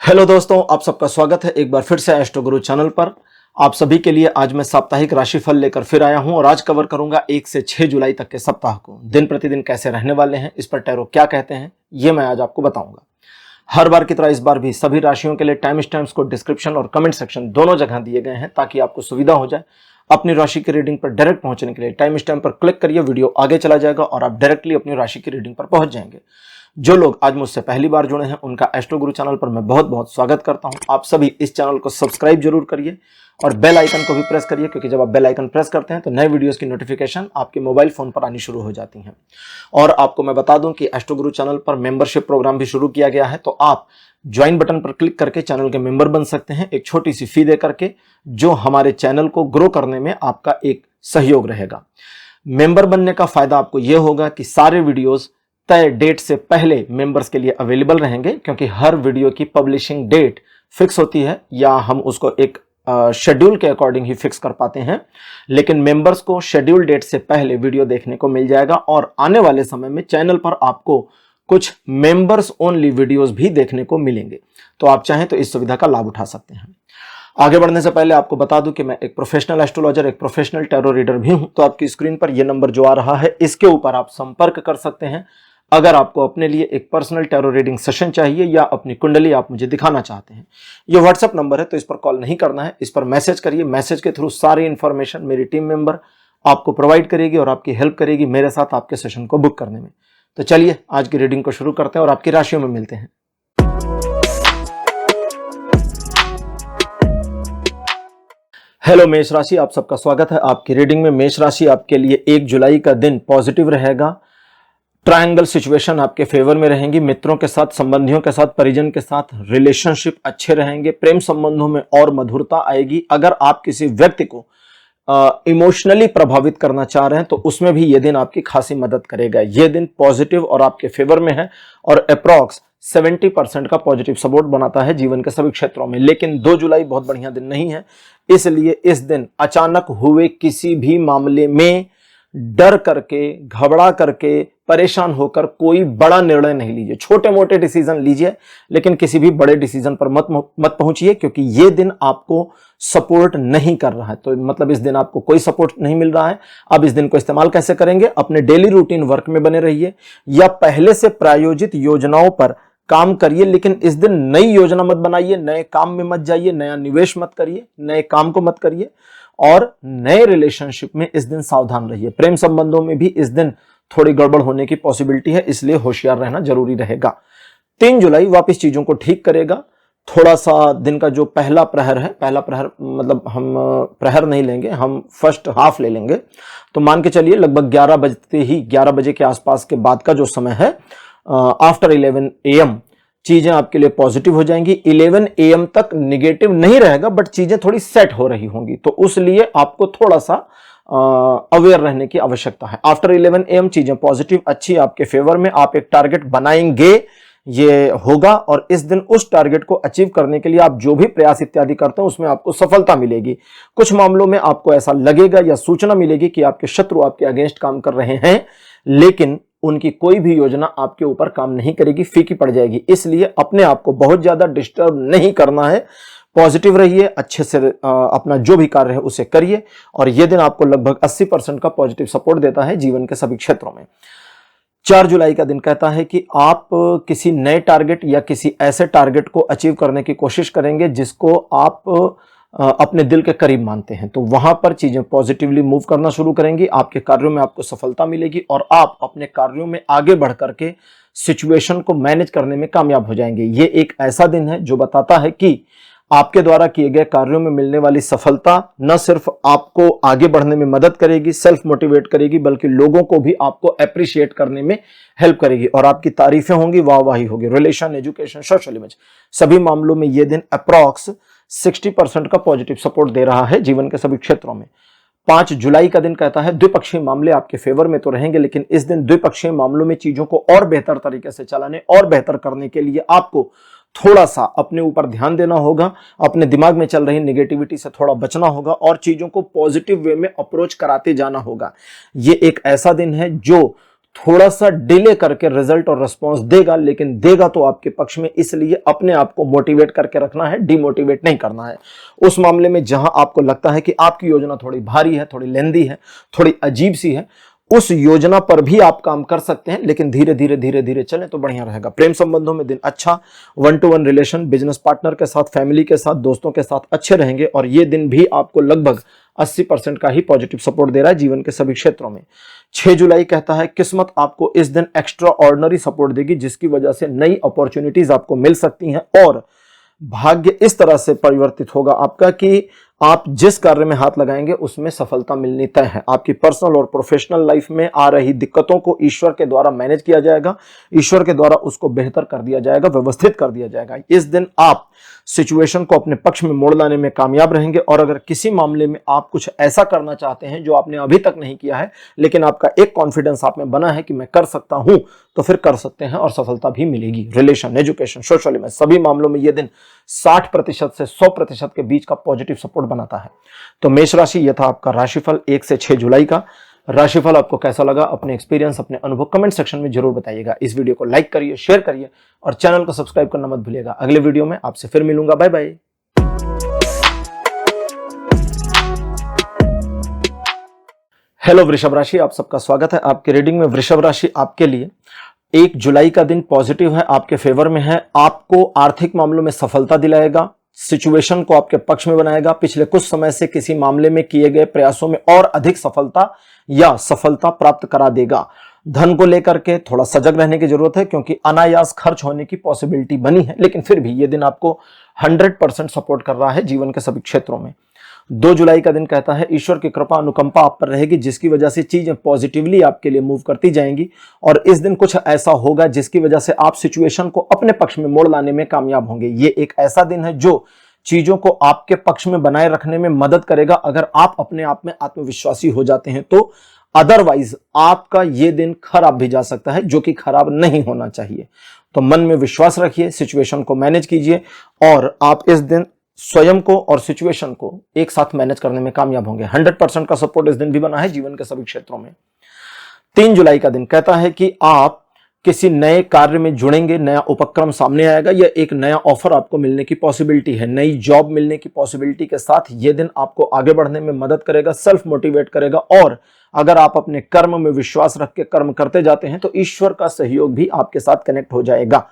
Hello दोस्तों, आप सबका स्वागत है एक बार फिर से एस्ट्रो गुरु चैनल पर। आप सभी के लिए आज मैं साप्ताहिक राशिफल लेकर फिर आया हूं और आज कवर करूंगा 1 से 6 जुलाई तक के सप्ताह को। दिन प्रतिदिन कैसे रहने वाले हैं, इस पर टैरो क्या कहते हैं, ये मैं आज आपको बताऊंगा। हर बार की तरह इस बार भी सभी राशियों के लिए टाइम स्टैम्प्स को डिस्क्रिप्शन और कमेंट सेक्शन दोनों जगह दिए गए हैं ताकि आपको सुविधा हो जाए। अपनी राशि की रीडिंग पर डायरेक्ट पहुंचने के लिए टाइम स्टैम्प पर क्लिक करिए, वीडियो आगे चला जाएगा और आप डायरेक्टली अपनी राशि की रीडिंग पर पहुंच जाएंगे। जो लोग आज मुझसे पहली बार जुड़े हैं उनका एस्ट्रो गुरु चैनल पर मैं बहुत बहुत स्वागत करता हूं। आप सभी इस चैनल को सब्सक्राइब जरूर करिए और बेल आइकन को भी प्रेस करिए, क्योंकि जब आप बेल आइकन प्रेस करते हैं तो नए वीडियोस की नोटिफिकेशन आपके मोबाइल फोन पर आनी शुरू हो जाती हैं। और आपको मैं बता दूं कि एस्ट्रो गुरु चैनल पर मेंबरशिप प्रोग्राम भी शुरू किया गया है, तो आप ज्वाइन बटन पर क्लिक करके चैनल के मेंबर बन सकते हैं एक छोटी सी फी दे करके, जो हमारे चैनल को ग्रो करने में आपका एक सहयोग रहेगा। मेंबर बनने का फायदा आपको यह होगा कि सारे वीडियोस तय डेट से पहले मेंबर्स के लिए अवेलेबल रहेंगे, क्योंकि हर वीडियो की पब्लिशिंग डेट फिक्स होती है या हम उसको एक शेड्यूल के अकॉर्डिंग ही फिक्स कर पाते हैं, लेकिन मेंबर्स को शेड्यूल डेट से पहले वीडियो देखने को मिल जाएगा और आने वाले समय में चैनल पर आपको कुछ मेंबर्स ओनली वीडियोस भी देखने को मिलेंगे। तो आप चाहें तो इस सुविधा का लाभ उठा सकते हैं। आगे बढ़ने से पहले आपको बता दूं कि मैं एक प्रोफेशनल एस्ट्रोलॉजर, एक प्रोफेशनल टैरो रीडर भी हूं। तो आपकी स्क्रीन पर यह नंबर जो आ रहा है, इसके ऊपर आप संपर्क कर सकते हैं अगर आपको अपने लिए एक पर्सनल टैरो रीडिंग सेशन चाहिए या अपनी कुंडली आप मुझे दिखाना चाहते हैं। ये व्हाट्सएप नंबर है, तो इस पर कॉल नहीं करना है, इस पर मैसेज करिए। मैसेज के थ्रू सारी इंफॉर्मेशन मेरी टीम मेंबर आपको प्रोवाइड करेगी और आपकी हेल्प करेगी मेरे साथ आपके सेशन को बुक करने में। तो चलिए आज की रीडिंग को शुरू करते हैं और आपकी राशियों में मिलते हैं। हेलो मेष राशि, आप सबका स्वागत है आपकी रीडिंग में। मेष राशि आपके लिए 1 जुलाई का दिन पॉजिटिव रहेगा। ट्रायंगल सिचुएशन आपके फेवर में रहेंगी। मित्रों के साथ, संबंधियों के साथ, परिजन के साथ रिलेशनशिप अच्छे रहेंगे। प्रेम संबंधों में और मधुरता आएगी। अगर आप किसी व्यक्ति को इमोशनली प्रभावित करना चाह रहे हैं तो उसमें भी यह दिन आपकी खासी मदद करेगा। यह दिन पॉजिटिव और आपके फेवर में है और अप्रॉक्स 70% का पॉजिटिव सपोर्ट बनाता है जीवन के सभी क्षेत्रों में। लेकिन 2 जुलाई बहुत बढ़िया दिन नहीं है, इसलिए इस दिन अचानक हुए किसी भी मामले में डर करके, घबरा करके, परेशान होकर कोई बड़ा निर्णय नहीं लीजिए। छोटे मोटे डिसीजन लीजिए, लेकिन किसी भी बड़े डिसीजन पर मत पहुंचिए, क्योंकि यह दिन आपको सपोर्ट नहीं कर रहा है। तो मतलब इस दिन आपको कोई सपोर्ट नहीं मिल रहा है। अब इस दिन को इस्तेमाल कैसे करेंगे? अपने डेली रूटीन वर्क में बने रहिए या पहले से प्रायोजित योजनाओं पर काम करिए, लेकिन इस दिन नई योजना मत बनाइए, नए काम में मत जाइए, नया निवेश मत करिए, नए काम को मत करिए और नए रिलेशनशिप में इस दिन सावधान रहिए। प्रेम संबंधों में भी इस दिन थोड़ी गड़बड़ होने की पॉसिबिलिटी है, इसलिए होशियार रहना जरूरी रहेगा। 3 जुलाई वापस चीजों को ठीक करेगा। थोड़ा सा दिन का जो पहला प्रहर है, पहला प्रहर मतलब हम प्रहर नहीं लेंगे, हम फर्स्ट हाफ ले लेंगे। तो मान के चलिए लगभग 11 बजे के आसपास के बाद का जो समय है, आफ्टर 11 AM चीजें आपके लिए पॉजिटिव हो जाएंगी। 11 AM तक निगेटिव नहीं रहेगा, बट चीजें थोड़ी सेट हो रही होंगी, तो उस लिए आपको थोड़ा सा अवेयर रहने की आवश्यकता है। आफ्टर 11 AM चीजें पॉजिटिव, अच्छी, आपके फेवर में। आप एक टारगेट बनाएंगे, ये होगा, और इस दिन उस टारगेट को अचीव करने के लिए आप जो भी प्रयास इत्यादि करते हैं उसमें आपको सफलता मिलेगी। कुछ मामलों में आपको ऐसा लगेगा या सूचना मिलेगी कि आपके शत्रु आपके अगेंस्ट काम कर रहे हैं, लेकिन उनकी कोई भी योजना आपके ऊपर काम नहीं करेगी, फीकी पड़ जाएगी। इसलिए अपने आप को बहुत ज्यादा डिस्टर्ब नहीं करना है। पॉजिटिव रहिए, अच्छे से अपना जो भी कार्य है उसे करिए और यह दिन आपको लगभग 80% का पॉजिटिव सपोर्ट देता है जीवन के सभी क्षेत्रों में। 4 जुलाई का दिन कहता है कि आप किसी नए टारगेट या किसी ऐसे टारगेट को अचीव करने की कोशिश करेंगे जिसको आप अपने दिल के करीब मानते हैं, तो वहां पर चीजें पॉजिटिवली मूव करना शुरू करेंगी। आपके कार्यों में आपको सफलता मिलेगी और आप अपने कार्यों में आगे बढ़ करके सिचुएशन को मैनेज करने में कामयाब हो जाएंगे। ये एक ऐसा दिन है जो बताता है कि आपके द्वारा किए गए कार्यों में मिलने वाली सफलता न सिर्फ आपको आगे बढ़ने में मदद करेगी, सेल्फ मोटिवेट करेगी, बल्कि लोगों को भी आपको अप्रिशिएट करने में हेल्प करेगी और आपकी तारीफें होंगी, वाहवाही होगी। रिलेशन, एजुकेशन, सोशल इमेज, सभी मामलों में यह दिन अप्रॉक्स 60% का पॉजिटिव सपोर्ट दे रहा है जीवन के सभी क्षेत्रों में। 5 जुलाई का दिन कहता है द्विपक्षीय मामले आपके फेवर में तो रहेंगे, लेकिन इस दिन द्विपक्षीय मामलों में चीजों को और बेहतर तरीके से चलाने और बेहतर करने के लिए आपको थोड़ा सा अपने ऊपर ध्यान देना होगा, अपने दिमाग में चल रही नेगेटिविटी से थोड़ा बचना होगा और चीजों को पॉजिटिव वे में अप्रोच कराते जाना होगा। ये एक ऐसा दिन है जो थोड़ा सा डिले करके रिजल्ट और रिस्पॉन्स देगा, लेकिन देगा तो आपके पक्ष में। इसलिए अपने आप को मोटिवेट करके रखना है, डिमोटिवेट नहीं करना है। उस मामले में जहां आपको लगता है कि आपकी योजना थोड़ी भारी है, थोड़ी लेंदी है, थोड़ी अजीब सी है, उस योजना पर भी आप काम कर सकते हैं, लेकिन धीरे धीरे धीरे धीरे चलें तो बढ़िया रहेगा। प्रेम संबंधों में दिन अच्छा, 1-to-1 रिलेशन, बिजनेस पार्टनर के साथ, फैमिली के साथ, दोस्तों के साथ अच्छे रहेंगे और ये दिन भी आपको लगभग 80% का ही पॉजिटिव सपोर्ट दे रहा है जीवन के सभी क्षेत्रों में। 6 जुलाई कहता है किस्मत आपको इस दिन एक्स्ट्रा ऑर्डिनरी सपोर्ट देगी, जिसकी वजह से नई अपॉर्चुनिटीज आपको मिल सकती हैं और भाग्य इस तरह से परिवर्तित होगा आपका कि आप जिस कार्य में हाथ लगाएंगे उसमें सफलता मिलनी तय है। आपकी पर्सनल और प्रोफेशनल लाइफ में आ रही दिक्कतों को ईश्वर के द्वारा मैनेज किया जाएगा, ईश्वर के द्वारा उसको बेहतर कर दिया जाएगा, व्यवस्थित कर दिया जाएगा। इस दिन आप सिचुएशन को अपने पक्ष में मोड़ लाने में कामयाब रहेंगे और अगर किसी मामले में आप कुछ ऐसा करना चाहते हैं जो आपने अभी तक नहीं किया है, लेकिन आपका एक कॉन्फिडेंस आप में बना है कि मैं कर सकता हूं, तो फिर कर सकते हैं और सफलता भी मिलेगी। रिलेशन, एजुकेशन, सोशल में सभी मामलों में यह दिन 60% से 100% के बीच का पॉजिटिव सपोर्ट बनाता है। तो मेष राशि, यह था आपका राशिफल 1 से 6 जुलाई का। राशिफल आपको कैसा लगा, अपने एक्सपीरियंस, अपने अनुभव कमेंट सेक्शन में जरूर बताइएगा। इस वीडियो को लाइक करिए, शेयर करिए और चैनल को सब्सक्राइब करना मत भूलिएगा। अगले वीडियो में आपसे फिर मिलूंगा। Bye bye. हेलो वृषभ राशि, आप सबका स्वागत है आपके रीडिंग में। वृषभ राशि आपके लिए 1 जुलाई का दिन पॉजिटिव है, आपके फेवर में है। आपको आर्थिक मामलों में सफलता दिलाएगा, सिचुएशन को आपके पक्ष में बनाएगा। पिछले कुछ समय से किसी मामले में किए गए प्रयासों में और अधिक सफलता या सफलता प्राप्त करा देगा। धन को लेकर के थोड़ा सजग रहने की जरूरत है क्योंकि अनायास खर्च होने की पॉसिबिलिटी बनी है, लेकिन फिर भी यह दिन आपको 100% सपोर्ट कर रहा है जीवन के सभी क्षेत्रों में। 2 जुलाई का दिन कहता है ईश्वर की कृपा अनुकंपा आप पर रहेगी, जिसकी वजह से चीजें पॉजिटिवली आपके लिए मूव करती जाएंगी और इस दिन कुछ ऐसा होगा जिसकी वजह से आप सिचुएशन को अपने पक्ष में मोड़ लाने में कामयाब होंगे। ये एक ऐसा दिन है जो चीजों को आपके पक्ष में बनाए रखने में मदद करेगा अगर आप अपने आप में आत्मविश्वासी हो जाते हैं तो। अदरवाइज आपका यह दिन खराब भी जा सकता है, जो कि खराब नहीं होना चाहिए। तो मन में विश्वास रखिए, सिचुएशन को मैनेज कीजिए और आप इस दिन स्वयं को और सिचुएशन को एक साथ मैनेज करने में कामयाब होंगे। 100% का सपोर्ट इस दिन भी बना है जीवन के सभी क्षेत्रों में। 3 जुलाई का दिन कहता है कि आप किसी नए कार्य में जुड़ेंगे, नया उपक्रम सामने आएगा या एक नया ऑफर आपको मिलने की पॉसिबिलिटी है, नई जॉब मिलने की पॉसिबिलिटी के साथ यह दिन आपको आगे बढ़ने में मदद करेगा, सेल्फ मोटिवेट करेगा और अगर आप अपने कर्म में विश्वास रख के कर्म करते जाते हैं तो ईश्वर का सहयोग भी आपके साथ कनेक्ट हो जाएगा।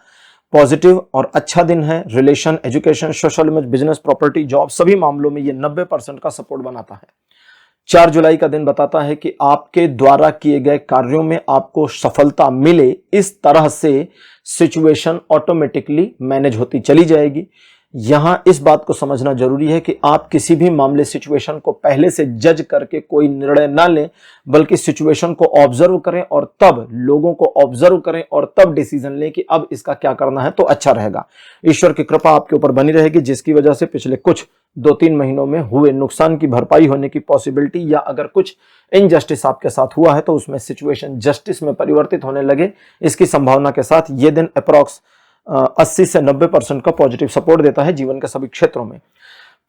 पॉजिटिव और अच्छा दिन है। Relation, education, social image, business, property, job सभी मामलों में ये 90% का सपोर्ट बनाता है। 4 जुलाई का दिन बताता है कि आपके द्वारा किए गए कार्यों में आपको सफलता मिले, इस तरह से सिचुएशन ऑटोमेटिकली मैनेज होती चली जाएगी। यहां इस बात को समझना जरूरी है कि आप किसी भी मामले सिचुएशन को पहले से जज करके कोई निर्णय ना लें, बल्कि सिचुएशन को ऑब्जर्व करें और तब लोगों को ऑब्जर्व करें और तब डिसीजन लें कि अब इसका क्या करना है तो अच्छा रहेगा। ईश्वर की कृपा आपके ऊपर बनी रहेगी, जिसकी वजह से पिछले कुछ 2-3 महीनों में हुए नुकसान की भरपाई होने की पॉसिबिलिटी या अगर कुछ इनजस्टिस आपके साथ हुआ है तो उसमें सिचुएशन जस्टिस में परिवर्तित होने लगे, इसकी संभावना के साथ यह दिन अप्रॉक्स 80 से 90% का पॉजिटिव सपोर्ट देता है जीवन के सभी क्षेत्रों में।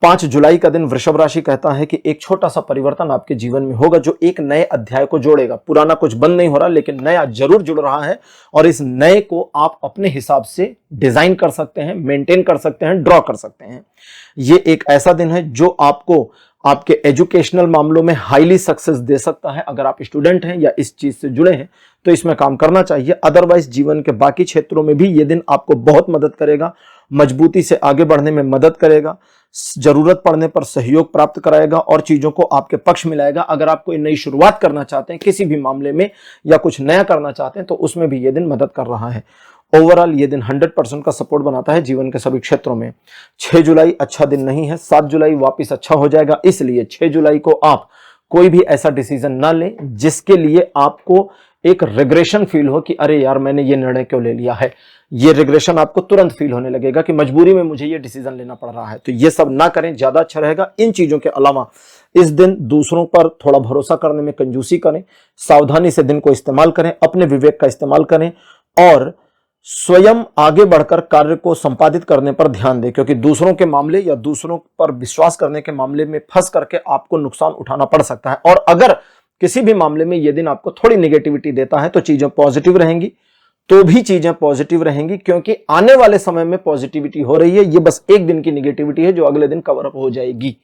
5 जुलाई का दिन वृषभ राशि कहता है कि एक छोटा सा परिवर्तन आपके जीवन में होगा जो एक नए अध्याय को जोड़ेगा। पुराना कुछ बंद नहीं हो रहा, लेकिन नया जरूर जुड़ रहा है और इस नए को आप अपने हिसाब से डिजाइन कर सकते हैं, मेंटेन कर सकते हैं, ड्रॉ कर सकते हैं। ये एक ऐसा दिन है जो आपको आपके एजुकेशनल मामलों में हाईली सक्सेस दे सकता है। अगर आप स्टूडेंट हैं या इस चीज से जुड़े हैं तो इसमें काम करना चाहिए। अदरवाइज जीवन के बाकी क्षेत्रों में भी ये दिन आपको बहुत मदद करेगा, मजबूती से आगे बढ़ने में मदद करेगा, जरूरत पड़ने पर सहयोग प्राप्त कराएगा और चीजों को आपके पक्ष में लाएगा। अगर आप कोई नई शुरुआत करना चाहते हैं किसी भी मामले में या कुछ नया करना चाहते हैं तो उसमें भी ये दिन मदद कर रहा है। ओवरऑल ये दिन 100% का सपोर्ट बनाता है जीवन के सभी क्षेत्रों में। 6 जुलाई अच्छा दिन नहीं है, 7 जुलाई वापिस अच्छा हो जाएगा। इसलिए 6 जुलाई को आप कोई भी ऐसा डिसीजन ना लें जिसके लिए आपको एक रिग्रेशन फील हो कि अरे यार मैंने ये निर्णय क्यों ले लिया है। ये रिग्रेशन आपको तुरंत फील होने लगेगा कि मजबूरी में मुझे ये डिसीजन लेना पड़ रहा है। तो ये सब ना करें, ज्यादा अच्छा रहेगा। इन चीजों के अलावा इस दिन दूसरों पर थोड़ा भरोसा करने में कंजूसी करें, सावधानी से दिन को इस्तेमाल करें, अपने विवेक का इस्तेमाल करें और स्वयं आगे बढ़कर कार्य को संपादित करने पर ध्यान दें, क्योंकि दूसरों के मामले या दूसरों पर विश्वास करने के मामले में फंस करके आपको नुकसान उठाना पड़ सकता है। और अगर किसी भी मामले में ये दिन आपको थोड़ी नेगेटिविटी देता है, तो चीजें पॉजिटिव रहेंगी, तो भी चीजें पॉजिटिव रहेंगी, क्योंकि आने वाले समय में पॉजिटिविटी हो रही है। ये बस एक दिन की नेगेटिविटी है जो अगले दिन कवर अप हो जाएगी।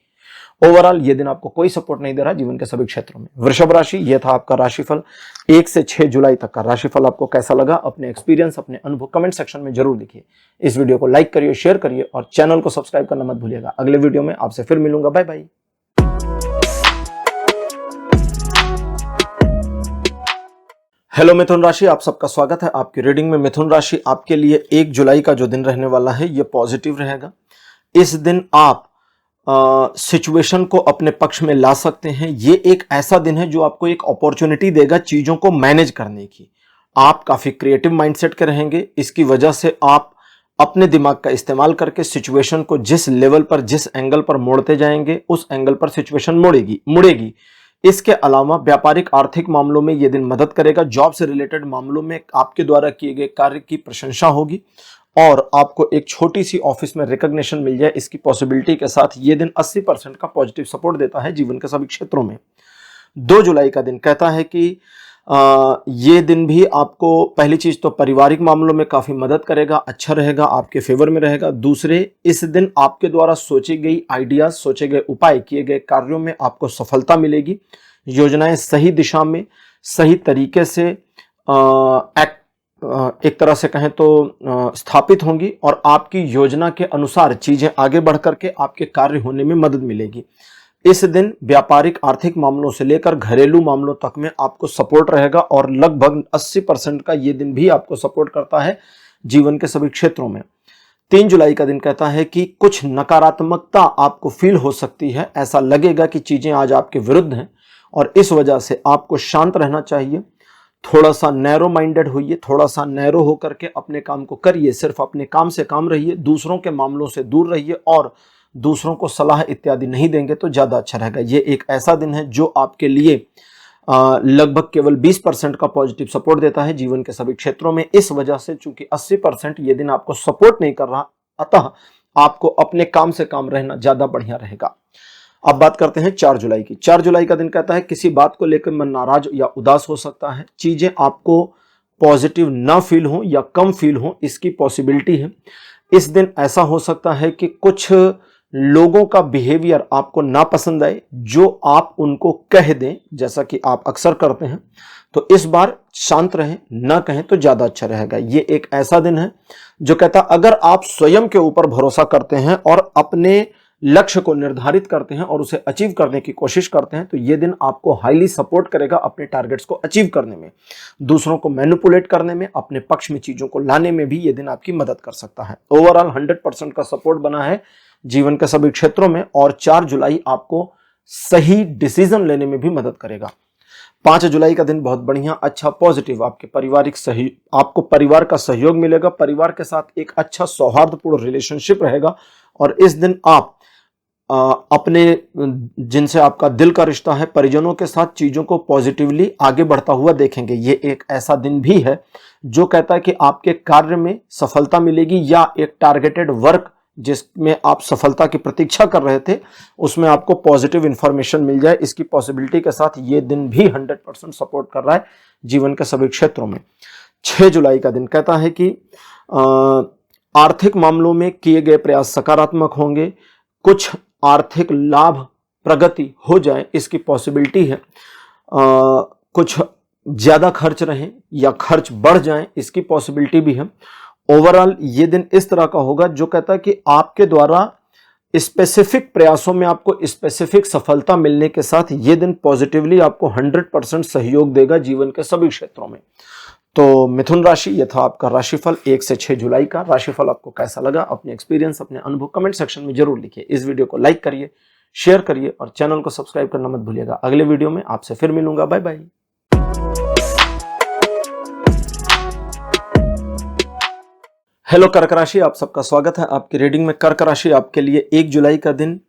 ओवरऑल ये दिन आपको कोई सपोर्ट नहीं दे रहा जीवन के सभी क्षेत्रों में। वृषभ राशि, ये था आपका राशिफल 1 से 6 जुलाई तक का राशिफल। आपको कैसा लगा? अपने एक्सपीरियंस, अपने अनुभव कमेंट सेक्शन में जरूर लिखिए। इस वीडियो को लाइक करिए, शेयर करिए और चैनल को सब्सक्राइब करना मत भूलिएगा। अगले वीडियो में आपसे फिर मिलूंगा। Bye bye. हेलो मिथुन राशि, आप सबका स्वागत है आपकी रीडिंग में। मिथुन राशि, आपके लिए 1 जुलाई का जो दिन रहने वाला है ये पॉजिटिव रहेगा। इस दिन आप सिचुएशन को अपने पक्ष में ला सकते हैं। ये एक ऐसा दिन है जो आपको एक अपॉर्चुनिटी देगा चीजों को मैनेज करने की। आप काफी क्रिएटिव माइंडसेट के रहेंगे। इसकी वजह से आप अपने दिमाग का इस्तेमाल करके सिचुएशन को जिस लेवल पर, जिस एंगल पर मोड़ते जाएंगे, उस एंगल पर सिचुएशन मुड़ेगी। इसके अलावा व्यापारिक आर्थिक मामलों में यह दिन मदद करेगा। जॉब से रिलेटेड मामलों में आपके द्वारा किए गए कार्य की प्रशंसा होगी और आपको एक छोटी सी ऑफिस में रिकॉग्निशन मिल जाए, इसकी पॉसिबिलिटी के साथ ये दिन 80% का पॉजिटिव सपोर्ट देता है जीवन के सभी क्षेत्रों में। 2 जुलाई का दिन कहता है कि ये दिन भी आपको पहली चीज तो पारिवारिक मामलों में काफी मदद करेगा, अच्छा रहेगा, आपके फेवर में रहेगा। दूसरे, इस दिन आपके द्वारा सोची गई आइडियाज, सोचे गए उपाय, किए गए कार्यों में आपको सफलता मिलेगी। योजनाएं सही दिशा में, सही तरीके से एक तरह से कहें तो स्थापित होंगी और आपकी योजना के अनुसार चीजें आगे बढ़ करके आपके कार्य होने में मदद मिलेगी। इस दिन व्यापारिक आर्थिक मामलों से लेकर घरेलू मामलों तक में आपको सपोर्ट रहेगा और लगभग 80% का ये दिन भी आपको सपोर्ट करता है जीवन के सभी क्षेत्रों में। 3 जुलाई का दिन कहता है कि कुछ नकारात्मकता आपको फील हो सकती है। ऐसा लगेगा कि चीजें आज आपके विरुद्ध हैं और इस वजह से आपको शांत रहना चाहिए। थोड़ा सा नैरो माइंडेड होइए, थोड़ा सा नैरो होकर के अपने काम को करिए, सिर्फ अपने काम से काम रहिए, दूसरों के मामलों से दूर रहिए और दूसरों को सलाह इत्यादि नहीं देंगे तो ज्यादा अच्छा रहेगा। ये एक ऐसा दिन है जो आपके लिए लगभग केवल 20% का पॉजिटिव सपोर्ट देता है जीवन के सभी क्षेत्रों में। इस वजह से चूंकि 80% ये दिन आपको सपोर्ट नहीं कर रहा, अतः आपको अपने काम से काम रहना ज्यादा बढ़िया रहेगा। अब बात करते हैं 4 जुलाई की। 4 जुलाई का दिन कहता है किसी बात को लेकर मन नाराज या उदास हो सकता है। चीजें आपको पॉजिटिव ना फील हो या कम फील हो, इसकी पॉसिबिलिटी है। इस दिन ऐसा हो सकता है कि कुछ लोगों का बिहेवियर आपको ना पसंद आए, जो आप उनको कह दें, जैसा कि आप अक्सर करते हैं। तो इस बार शांत रहें, ना कहें तो ज्यादा अच्छा रहेगा। ये एक ऐसा दिन है जो कहता अगर आप स्वयं के ऊपर भरोसा करते हैं और अपने लक्ष्य को निर्धारित करते हैं और उसे अचीव करने की कोशिश करते हैं, तो ये दिन आपको हाईली सपोर्ट करेगा अपने टारगेट्स को अचीव करने में, दूसरों को मैनिपुलेट करने में, अपने पक्ष में चीजों को लाने में भी ये दिन आपकी मदद कर सकता है। ओवरऑल 100% का सपोर्ट बना है जीवन के सभी क्षेत्रों में और 4 जुलाई आपको सही डिसीजन लेने में भी मदद करेगा। 5 जुलाई का दिन बहुत बढ़िया, अच्छा, पॉजिटिव, आपके आपको परिवार का सहयोग मिलेगा। परिवार के साथ एक अच्छा सौहार्दपूर्ण रिलेशनशिप रहेगा और इस दिन आप अपने जिनसे आपका दिल का रिश्ता है, परिजनों के साथ चीजों को पॉजिटिवली आगे बढ़ता हुआ देखेंगे। ये एक ऐसा दिन भी है जो कहता है कि आपके कार्य में सफलता मिलेगी या एक टारगेटेड वर्क जिसमें आप सफलता की प्रतीक्षा कर रहे थे, उसमें आपको पॉजिटिव इंफॉर्मेशन मिल जाए। इसकी पॉसिबिलिटी के साथ ये दिन भी 100% सपोर्ट कर रहा है जीवन के सभी क्षेत्रों में। 6 जुलाई का दिन कहता है कि आर्थिक मामलों में किए गए प्रयास सकारात्मक होंगे, कुछ आर्थिक लाभ प्रगति हो जाए, इसकी पॉसिबिलिटी है। कुछ ज्यादा खर्च रहे या खर्च बढ़ जाए, इसकी पॉसिबिलिटी भी है। ओवरऑल ये दिन इस तरह का होगा जो कहता है कि आपके द्वारा स्पेसिफिक प्रयासों में आपको स्पेसिफिक सफलता मिलने के साथ ये दिन पॉजिटिवली आपको 100% सहयोग देगा जीवन के सभी क्षेत्रों में। तो मिथुन राशि, ये था आपका राशिफल 1 से 6 जुलाई का। राशिफल आपको कैसा लगा? अपने एक्सपीरियंस, अपने अनुभव कमेंट सेक्शन में जरूर लिखिए। इस वीडियो को लाइक करिए, शेयर करिए और चैनल को सब्सक्राइब करना मत भूलिएगा। अगले वीडियो में आपसे फिर मिलूंगा। Bye bye. हेलो कर्क राशि, आप सबका स्वागत है आपकी रीडिंग में। कर्क राशि, आपके लिए 1 जुलाई का दिन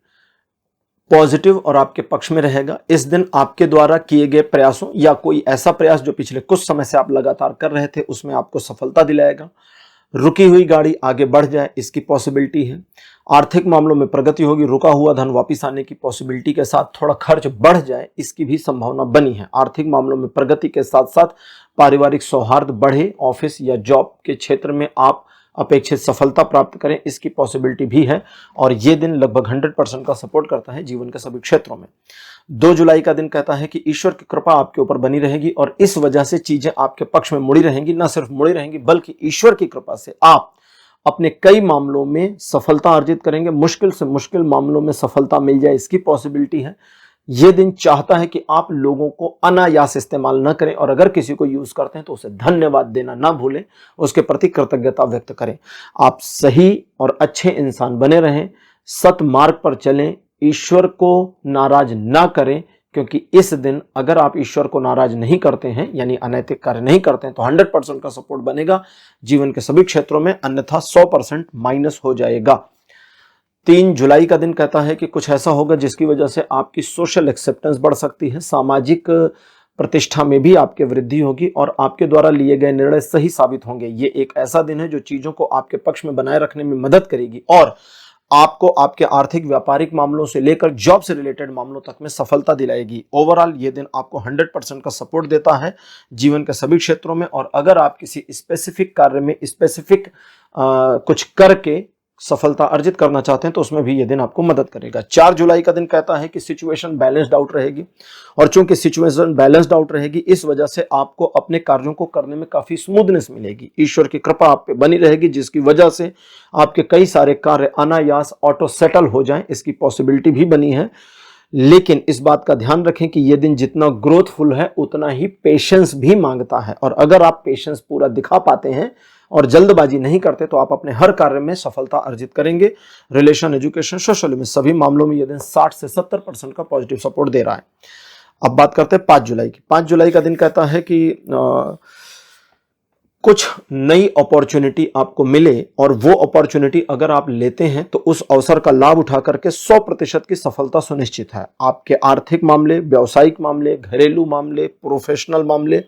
पॉजिटिव और आपके पक्ष में रहेगा। इस दिन आपके द्वारा किए गए प्रयासों या कोई ऐसा प्रयास जो पिछले कुछ समय से आप लगातार कर रहे थे, उसमें आपको सफलता दिलाएगा। रुकी हुई गाड़ी आगे बढ़ जाए, इसकी पॉसिबिलिटी है। आर्थिक मामलों में प्रगति होगी, रुका हुआ धन वापस आने की पॉसिबिलिटी के साथ थोड़ा खर्च बढ़ जाए, इसकी भी संभावना बनी है। आर्थिक मामलों में प्रगति के साथ साथ पारिवारिक सौहार्द बढ़े, ऑफिस या जॉब के क्षेत्र में आप अपेक्षित सफलता प्राप्त करें, इसकी पॉसिबिलिटी भी है। और ये दिन लगभग 100% का सपोर्ट करता है जीवन के सभी क्षेत्रों में। 2 जुलाई का दिन कहता है कि ईश्वर की कृपा आपके ऊपर बनी रहेगी और इस वजह से चीजें आपके पक्ष में मुड़ी रहेंगी। न सिर्फ मुड़ी रहेंगी बल्कि ईश्वर की कृपा से आप अपने कई मामलों में सफलता अर्जित करेंगे। मुश्किल से मुश्किल मामलों में सफलता मिल जाए, इसकी पॉसिबिलिटी है। यह दिन चाहता है कि आप लोगों को अनायास इस्तेमाल न करें और अगर किसी को यूज करते हैं तो उसे धन्यवाद देना ना भूलें, उसके प्रति कृतज्ञता व्यक्त करें। आप सही और अच्छे इंसान बने रहें, सत मार्ग पर चलें, ईश्वर को नाराज ना करें, क्योंकि इस दिन अगर आप ईश्वर को नाराज नहीं करते हैं यानी अनैतिक कार्य नहीं करते हैं तो 100% का सपोर्ट बनेगा जीवन के सभी क्षेत्रों में, अन्यथा 100% माइनस हो जाएगा। 3 जुलाई का दिन कहता है कि कुछ ऐसा होगा जिसकी वजह से आपकी सोशल एक्सेप्टेंस बढ़ सकती है, सामाजिक प्रतिष्ठा में भी आपके वृद्धि होगी और आपके द्वारा लिए गए निर्णय सही साबित होंगे। ये एक ऐसा दिन है जो चीजों को आपके पक्ष में बनाए रखने में मदद करेगी और आपको आपके आर्थिक व्यापारिक मामलों से लेकर जॉब से रिलेटेड मामलों तक में सफलता दिलाएगी। ओवरऑल ये दिन आपको 100% का सपोर्ट देता है जीवन के सभी क्षेत्रों में। और अगर आप किसी स्पेसिफिक कार्य में स्पेसिफिक कुछ करके सफलता अर्जित करना चाहते हैं तो उसमें भी यह दिन आपको मदद करेगा। 4 जुलाई का दिन कहता है कि सिचुएशन बैलेंस्ड आउट रहेगी और चूंकि सिचुएशन बैलेंस्ड आउट रहेगी इस वजह से आपको अपने कार्यों को करने में काफी स्मूथनेस मिलेगी। ईश्वर की कृपा आप पे बनी रहेगी जिसकी वजह से आपके कई सारे कार्य अनायास ऑटो सेटल हो जाएं, इसकी पॉसिबिलिटी भी बनी है। लेकिन इस बात का ध्यान रखें कि यह दिन जितना ग्रोथफुल है उतना ही पेशेंस भी मांगता है और अगर आप पेशेंस पूरा दिखा पाते हैं और जल्दबाजी नहीं करते तो आप अपने हर कार्य में सफलता अर्जित करेंगे। रिलेशन, एजुकेशन, सोशल में सभी मामलों में यह दिन 60 से 70% का पॉजिटिव सपोर्ट दे रहा है। अब बात करते हैं 5 जुलाई की। 5 जुलाई का दिन कहता है कि कुछ नई अपॉर्चुनिटी आपको मिले और वो अपॉर्चुनिटी अगर आप लेते हैं तो उस अवसर का लाभ उठा करके 100% की सफलता सुनिश्चित है। आपके आर्थिक मामले, व्यावसायिक मामले, घरेलू मामले, प्रोफेशनल मामले,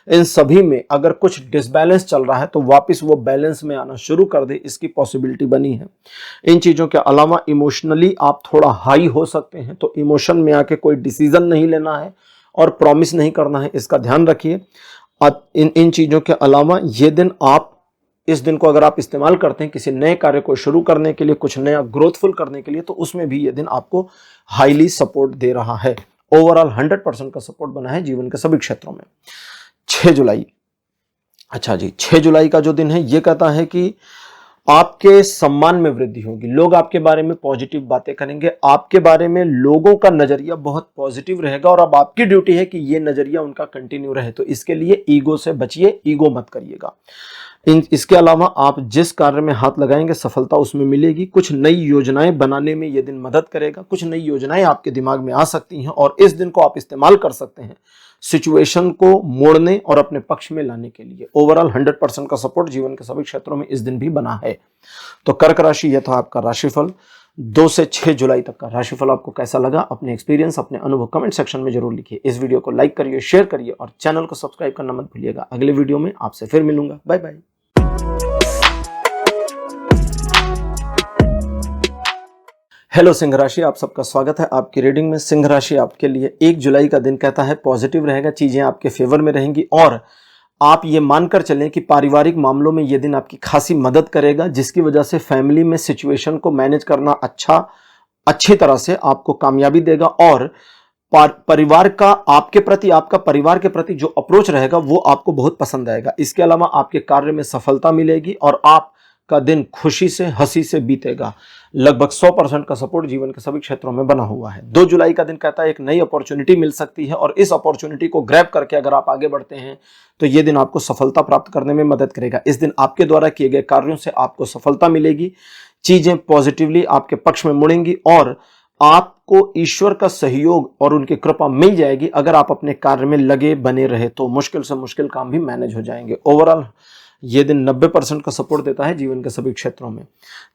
इन सभी में अगर कुछ डिसबैलेंस चल रहा है तो वापस वो बैलेंस में आना शुरू कर दे, इसकी पॉसिबिलिटी बनी है। इन चीजों के अलावा इमोशनली आप थोड़ा हाई हो सकते हैं तो इमोशन में आके कोई डिसीजन नहीं लेना है और प्रॉमिस नहीं करना है, इसका ध्यान रखिए। इन चीजों के अलावा ये दिन आप इस दिन को अगर आप इस्तेमाल करते हैं किसी नए कार्य को शुरू करने के लिए, कुछ नया ग्रोथफुल करने के लिए, तो उसमें भी ये दिन आपको हाईली सपोर्ट दे रहा है। ओवरऑल 100% का सपोर्ट बना है जीवन के सभी क्षेत्रों में। 6 जुलाई, अच्छा जी, 6 जुलाई का जो दिन है ये कहता है कि आपके सम्मान में वृद्धि होगी, लोग आपके बारे में पॉजिटिव बातें करेंगे, आपके बारे में लोगों का नजरिया बहुत पॉजिटिव रहेगा और अब आपकी ड्यूटी है कि ये नजरिया उनका कंटिन्यू रहे। तो इसके लिए ईगो से बचिए, ईगो मत करिएगा। इसके अलावा आप जिस कार्य में हाथ लगाएंगे सफलता उसमें मिलेगी। कुछ नई योजनाएं बनाने में यह दिन मदद करेगा, कुछ नई योजनाएं आपके दिमाग में आ सकती हैं और इस दिन को आप इस्तेमाल कर सकते हैं सिचुएशन को मोड़ने और अपने पक्ष में लाने के लिए। ओवरऑल 100% का सपोर्ट जीवन के सभी क्षेत्रों में इस दिन भी बना है। तो कर्क राशि, यह था आपका राशिफल 2 से 6 जुलाई तक का राशिफल। आपको कैसा लगा, अपने एक्सपीरियंस, अपने अनुभव कमेंट सेक्शन में जरूर लिखिए। इस वीडियो को लाइक करिए, शेयर करिए और चैनल को सब्सक्राइब करना मत भूलिएगा। अगले वीडियो में आपसे फिर मिलूंगा। Bye bye. हेलो सिंह राशि, आप सबका स्वागत है आपकी रीडिंग में। सिंह राशि आपके लिए 1 जुलाई का दिन कहता है पॉजिटिव रहेगा, चीजें आपके फेवर में रहेंगी और आप ये मानकर चलें कि पारिवारिक मामलों में ये दिन आपकी खासी मदद करेगा, जिसकी वजह से फैमिली में सिचुएशन को मैनेज करना अच्छी तरह से आपको कामयाबी देगा और परिवार का आपके प्रति, आपका परिवार के प्रति जो अप्रोच रहेगा वो आपको बहुत पसंद आएगा। इसके अलावा आपके कार्य में सफलता मिलेगी और आपका दिन खुशी से, हंसी से बीतेगा। लगभग 100% का सपोर्ट जीवन के सभी क्षेत्रों में बना हुआ है। 2 जुलाई का दिन कहता है एक नई अपॉर्चुनिटी मिल सकती है और इस अपॉर्चुनिटी को ग्रैब करके अगर आप आगे बढ़ते हैं तो ये दिन आपको सफलता प्राप्त करने में मदद करेगा। इस दिन आपके द्वारा किए गए कार्यों से आपको सफलता मिलेगी, चीजें पॉजिटिवली आपके पक्ष में मुड़ेंगी और आपको ईश्वर का सहयोग और उनकी कृपा मिल जाएगी। अगर आप अपने कार्य में लगे बने रहे तो मुश्किल से मुश्किल काम भी मैनेज हो जाएंगे। ओवरऑल ये दिन 90% का सपोर्ट देता है जीवन के सभी क्षेत्रों में।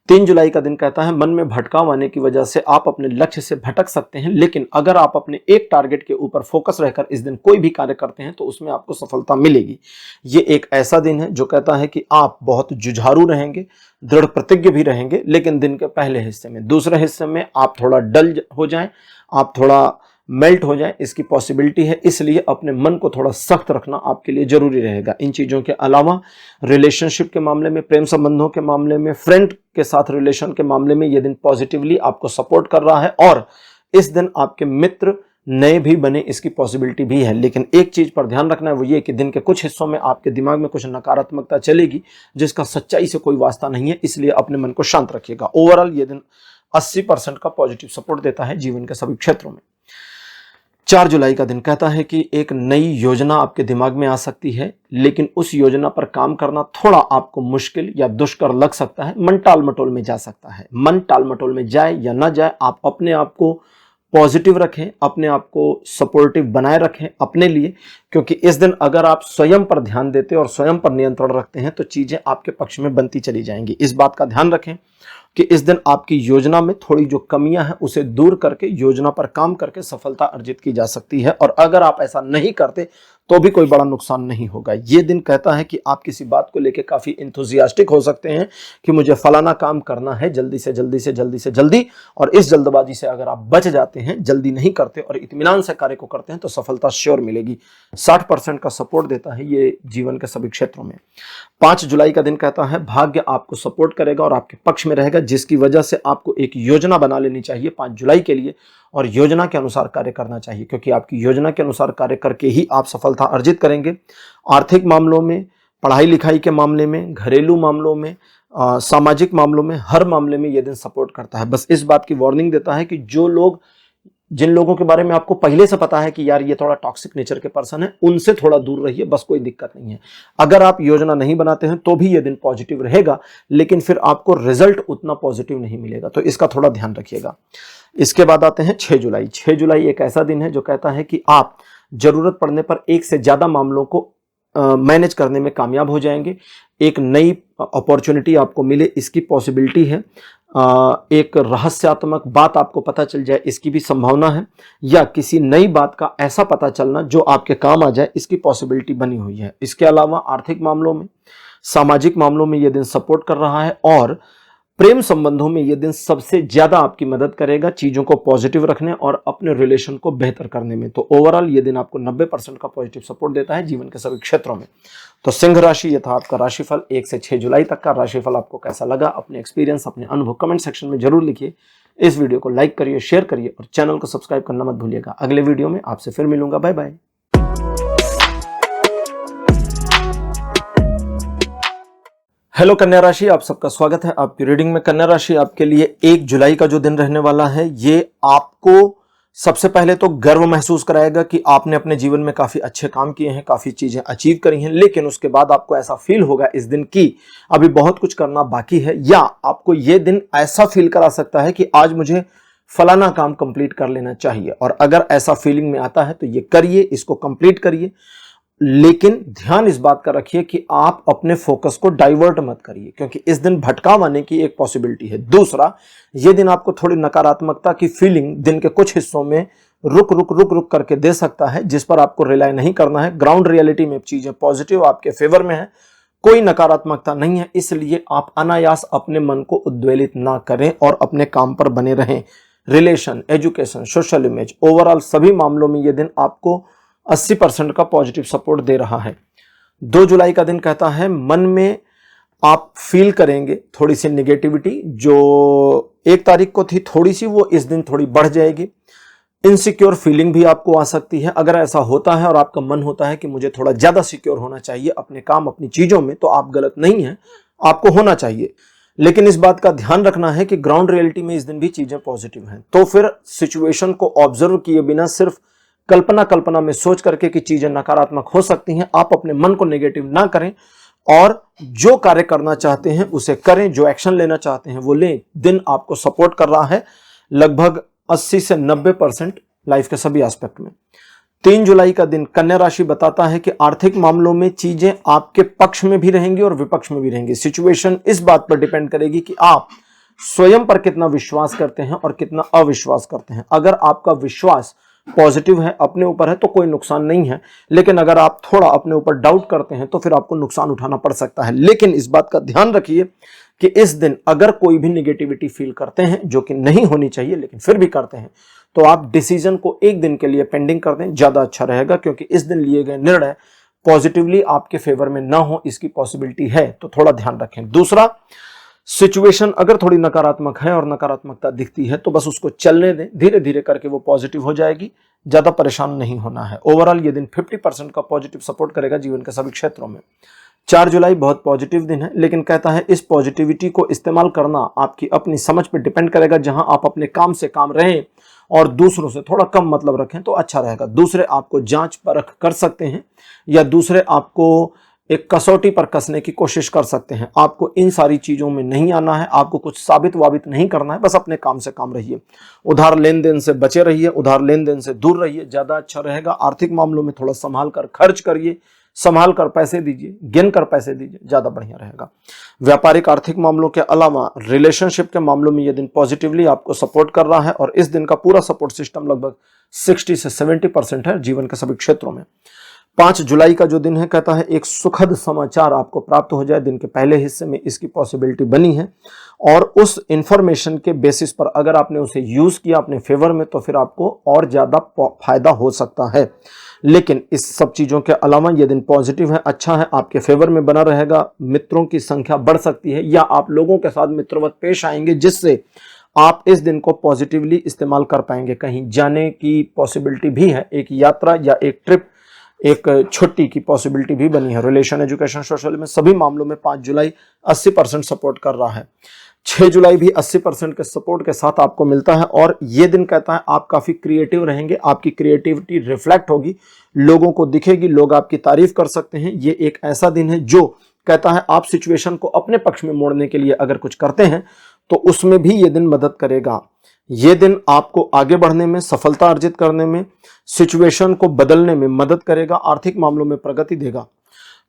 3 जुलाई का दिन कहता है मन में भटकाव आने की वजह से आप अपने लक्ष्य से भटक सकते हैं, लेकिन अगर आप अपने एक टारगेट के ऊपर फोकस रहकर इस दिन कोई भी कार्य करते हैं तो उसमें आपको सफलता मिलेगी। ये एक ऐसा दिन है जो कहता है कि आप बहुत जुझारू रहेंगे, दृढ़ प्रतिज्ञ भी रहेंगे, लेकिन दिन के पहले हिस्से में, दूसरे हिस्से में आप थोड़ा डल हो जाएं, आप थोड़ा मेल्ट हो जाए, इसकी पॉसिबिलिटी है। इसलिए अपने मन को थोड़ा सख्त रखना आपके लिए जरूरी रहेगा। इन चीजों के अलावा रिलेशनशिप के मामले में, प्रेम संबंधों के मामले में, फ्रेंड के साथ रिलेशन के मामले में यह दिन पॉजिटिवली आपको सपोर्ट कर रहा है और इस दिन आपके मित्र नए भी बने, इसकी पॉसिबिलिटी भी है। लेकिन एक चीज पर ध्यान रखना है, वो ये कि दिन के कुछ हिस्सों में आपके दिमाग में कुछ नकारात्मकता चलेगी जिसका सच्चाई से कोई वास्ता नहीं है, इसलिए अपने मन को शांत रखिएगा। ओवरऑल ये दिन 80% का पॉजिटिव सपोर्ट देता है जीवन के सभी क्षेत्रों में। 4 जुलाई का दिन कहता है कि एक नई योजना आपके दिमाग में आ सकती है, लेकिन उस योजना पर काम करना थोड़ा आपको मुश्किल या दुष्कर लग सकता है। मन टाल मटोल में जा सकता है। मन टाल मटोल में जाए या ना जाए, आप अपने आप को पॉजिटिव रखें, अपने आप को सपोर्टिव बनाए रखें अपने लिए, क्योंकि इस दिन अगर आप स्वयं पर ध्यान देते और स्वयं पर नियंत्रण रखते हैं तो चीजें आपके पक्ष में बनती चली जाएंगी। इस बात का ध्यान रखें कि इस दिन आपकी योजना में थोड़ी जो कमियां हैं उसे दूर करके योजना पर काम करके सफलता अर्जित की जा सकती है, और अगर आप ऐसा नहीं करते तो भी कोई बड़ा नुकसान नहीं होगा। ये दिन कहता है कि आप किसी बात को लेकर काफी इंथुजियास्टिक हो सकते हैं कि मुझे फलाना काम करना है जल्दी से जल्दी से जल्दी से जल्दी, और इस जल्दबाजी से अगर आप बच जाते हैं, जल्दी नहीं करते और इत्मीनान से कार्य को करते हैं तो सफलता श्योर मिलेगी। 60% का सपोर्ट देता है ये जीवन के सभी क्षेत्रों में। 5 जुलाई का दिन कहता है भाग्य आपको सपोर्ट करेगा और आपके पक्ष में रहेगा, जिसकी वजह से आपको एक योजना बना लेनी चाहिए 5 जुलाई के लिए और योजना के अनुसार कार्य करना चाहिए, क्योंकि आपकी योजना के अनुसार कार्य करके ही आप सफलता अर्जित करेंगे। आर्थिक मामलों में, पढ़ाई लिखाई के मामले में, घरेलू मामलों में, सामाजिक मामलों में, हर मामले में यह दिन सपोर्ट करता है। बस इस बात की वार्निंग देता है कि जिन लोगों के बारे में आपको पहले से पता है कि यार ये थोड़ा टॉक्सिक नेचर के पर्सन है, उनसे थोड़ा दूर रहिए, बस कोई दिक्कत नहीं है। अगर आप योजना नहीं बनाते हैं तो भी ये दिन पॉजिटिव रहेगा, लेकिन फिर आपको रिजल्ट उतना पॉजिटिव नहीं मिलेगा, तो इसका थोड़ा ध्यान रखिएगा। इसके बाद आते हैं 6 जुलाई। 6 जुलाई एक ऐसा दिन है जो कहता है कि आप जरूरत पड़ने पर एक से ज्यादा मामलों को मैनेज करने में कामयाब हो जाएंगे। एक नई अपॉर्चुनिटी आपको मिले, इसकी पॉसिबिलिटी है। एक रहस्यात्मक बात आपको पता चल जाए, इसकी भी संभावना है, या किसी नई बात का ऐसा पता चलना जो आपके काम आ जाए, इसकी पॉसिबिलिटी बनी हुई है। इसके अलावा आर्थिक मामलों में, सामाजिक मामलों में यह दिन सपोर्ट कर रहा है और प्रेम संबंधों में यह दिन सबसे ज्यादा आपकी मदद करेगा चीजों को पॉजिटिव रखने और अपने रिलेशन को बेहतर करने में। तो ओवरऑल यह दिन आपको 90% का पॉजिटिव सपोर्ट देता है जीवन के सभी क्षेत्रों में। तो सिंह राशि, यह था आपका राशिफल 1 से 6 जुलाई तक का। राशिफल आपको कैसा लगा, अपने एक्सपीरियंस, अपने अनुभव कमेंट सेक्शन में जरूर लिखिए। इस वीडियो को लाइक करिए, शेयर करिए और चैनल को सब्सक्राइब करना मत भूलिएगा। अगले वीडियो में आपसे फिर मिलूंगा। Bye bye. हेलो कन्या राशि, आप सबका स्वागत है आपकी रीडिंग में। कन्या राशि आपके लिए 1 जुलाई का जो दिन रहने वाला है, ये आपको सबसे पहले तो गर्व महसूस कराएगा कि आपने अपने जीवन में काफी अच्छे काम किए हैं, काफी चीजें अचीव करी हैं, लेकिन उसके बाद आपको ऐसा फील होगा इस दिन की अभी बहुत कुछ करना बाकी है, या आपको ये दिन ऐसा फील करा सकता है कि आज मुझे फलाना काम कंप्लीट कर लेना चाहिए। और अगर ऐसा फीलिंग में आता है तो ये करिए, इसको कंप्लीट करिए, लेकिन ध्यान इस बात का रखिए कि आप अपने फोकस को डाइवर्ट मत करिए, क्योंकि इस दिन भटकाव आने की एक पॉसिबिलिटी है। दूसरा, यह दिन आपको थोड़ी नकारात्मकता की फीलिंग दिन के कुछ हिस्सों में रुक करके दे सकता है, जिस पर आपको रिलाई नहीं करना है। ग्राउंड रियलिटी में चीजें पॉजिटिव आपके फेवर में है, कोई नकारात्मकता नहीं है, इसलिए आप अनायास अपने मन को उद्वेलित ना करें और अपने काम पर बने रहें। Relation, education, social image, overall सभी मामलों में यह दिन आपको 80% का पॉजिटिव सपोर्ट दे रहा है। 2 जुलाई का दिन कहता है मन में आप फील करेंगे थोड़ी सी निगेटिविटी, जो 1 तारीख को थी थोड़ी सी, वो इस दिन थोड़ी बढ़ जाएगी। इनसिक्योर फीलिंग भी आपको आ सकती है। अगर ऐसा होता है और आपका मन होता है कि मुझे थोड़ा ज्यादा सिक्योर होना चाहिए अपने काम, अपनी चीजों में, तो आप गलत नहीं है, आपको होना चाहिए। लेकिन इस बात का ध्यान रखना है कि ग्राउंड रियलिटी में इस दिन भी चीजें पॉजिटिव हैं। तो फिर सिचुएशन को ऑब्जर्व किए बिना सिर्फ कल्पना में सोच करके कि चीजें नकारात्मक हो सकती हैं, आप अपने मन को नेगेटिव ना करें और जो कार्य करना चाहते हैं उसे करें, जो एक्शन लेना चाहते हैं वो लें। दिन आपको सपोर्ट कर रहा है लगभग 80 से 90% लाइफ के सभी एस्पेक्ट में। 3 जुलाई का दिन कन्या राशि बताता है कि आर्थिक मामलों में चीजें आपके पक्ष में भी रहेंगी और विपक्ष में भी रहेंगी। सिचुएशन इस बात पर डिपेंड करेगी कि आप स्वयं पर कितना विश्वास करते हैं और कितना अविश्वास करते हैं। अगर आपका विश्वास पॉजिटिव है, अपने ऊपर है, तो कोई नुकसान नहीं है, लेकिन अगर आप थोड़ा अपने ऊपर डाउट करते हैं तो फिर आपको नुकसान उठाना पड़ सकता है। लेकिन इस बात का ध्यान रखिए कि इस दिन अगर कोई भी निगेटिविटी फील करते हैं, जो कि नहीं होनी चाहिए लेकिन फिर भी करते हैं, तो आप डिसीजन को एक दिन के लिए पेंडिंग कर दें, ज्यादा अच्छा रहेगा, क्योंकि इस दिन लिए गए निर्णय पॉजिटिवली आपके फेवर में ना हो इसकी पॉसिबिलिटी है, तो थोड़ा ध्यान रखें। दूसरा, सिचुएशन अगर थोड़ी नकारात्मक है और नकारात्मकता दिखती है तो बस उसको चलने दें, धीरे धीरे करके वो पॉजिटिव हो जाएगी, ज्यादा परेशान नहीं होना है। ओवरऑल ये दिन 50% का पॉजिटिव सपोर्ट करेगा जीवन के सभी क्षेत्रों में। 4 जुलाई बहुत पॉजिटिव दिन है, लेकिन कहता है इस पॉजिटिविटी को इस्तेमाल करना आपकी अपनी समझ पर डिपेंड करेगा। जहां आप अपने काम से काम रहें और दूसरों से थोड़ा कम मतलब रखें तो अच्छा रहेगा। दूसरे आपको जांच परख कर सकते हैं या दूसरे आपको एक कसौटी पर कसने की कोशिश कर सकते हैं। आपको इन सारी चीजों में नहीं आना है, आपको कुछ साबित वाबित नहीं करना है, बस अपने काम से काम रहिए। उधार लेन देन से बचे रहिए, उधार लेन देन से दूर रहिए, ज्यादा अच्छा रहेगा। आर्थिक मामलों में थोड़ा संभाल कर खर्च करिए, संभाल कर पैसे दीजिए, गिन कर पैसे दीजिए, ज्यादा बढ़िया रहेगा। व्यापारिक आर्थिक मामलों के अलावा रिलेशनशिप के मामलों में यह दिन पॉजिटिवली आपको सपोर्ट कर रहा है और इस दिन का पूरा सपोर्ट सिस्टम लगभग 60 से 70% है जीवन के सभी क्षेत्रों में। 5 जुलाई का जो दिन है कहता है एक सुखद समाचार आपको प्राप्त हो जाए। दिन के पहले हिस्से में इसकी पॉसिबिलिटी बनी है और उस इंफॉर्मेशन के बेसिस पर अगर आपने उसे यूज किया अपने फेवर में तो फिर आपको और ज्यादा फायदा हो सकता है। लेकिन इस सब चीजों के अलावा यह दिन पॉजिटिव है, अच्छा है, आपके फेवर में बना रहेगा। मित्रों की संख्या बढ़ सकती है या आप लोगों के साथ मित्रवत पेश आएंगे, जिससे आप इस दिन को पॉजिटिवली इस्तेमाल कर पाएंगे। कहीं जाने की पॉसिबिलिटी भी है, एक यात्रा या एक ट्रिप, एक छुट्टी की पॉसिबिलिटी भी बनी है। रिलेशन, एजुकेशन, सोशल में सभी मामलों में 5 जुलाई 80% सपोर्ट कर रहा है। 6 जुलाई भी 80% के सपोर्ट के साथ आपको मिलता है और यह दिन कहता है आप काफी क्रिएटिव रहेंगे, आपकी क्रिएटिविटी रिफ्लेक्ट होगी, लोगों को दिखेगी, लोग आपकी तारीफ कर सकते हैं। ये एक ऐसा दिन है जो कहता है आप सिचुएशन को अपने पक्ष में मोड़ने के लिए अगर कुछ करते हैं तो उसमें भी यह दिन मदद करेगा। यह दिन आपको आगे बढ़ने में, सफलता अर्जित करने में, सिचुएशन को बदलने में मदद करेगा, आर्थिक मामलों में प्रगति देगा।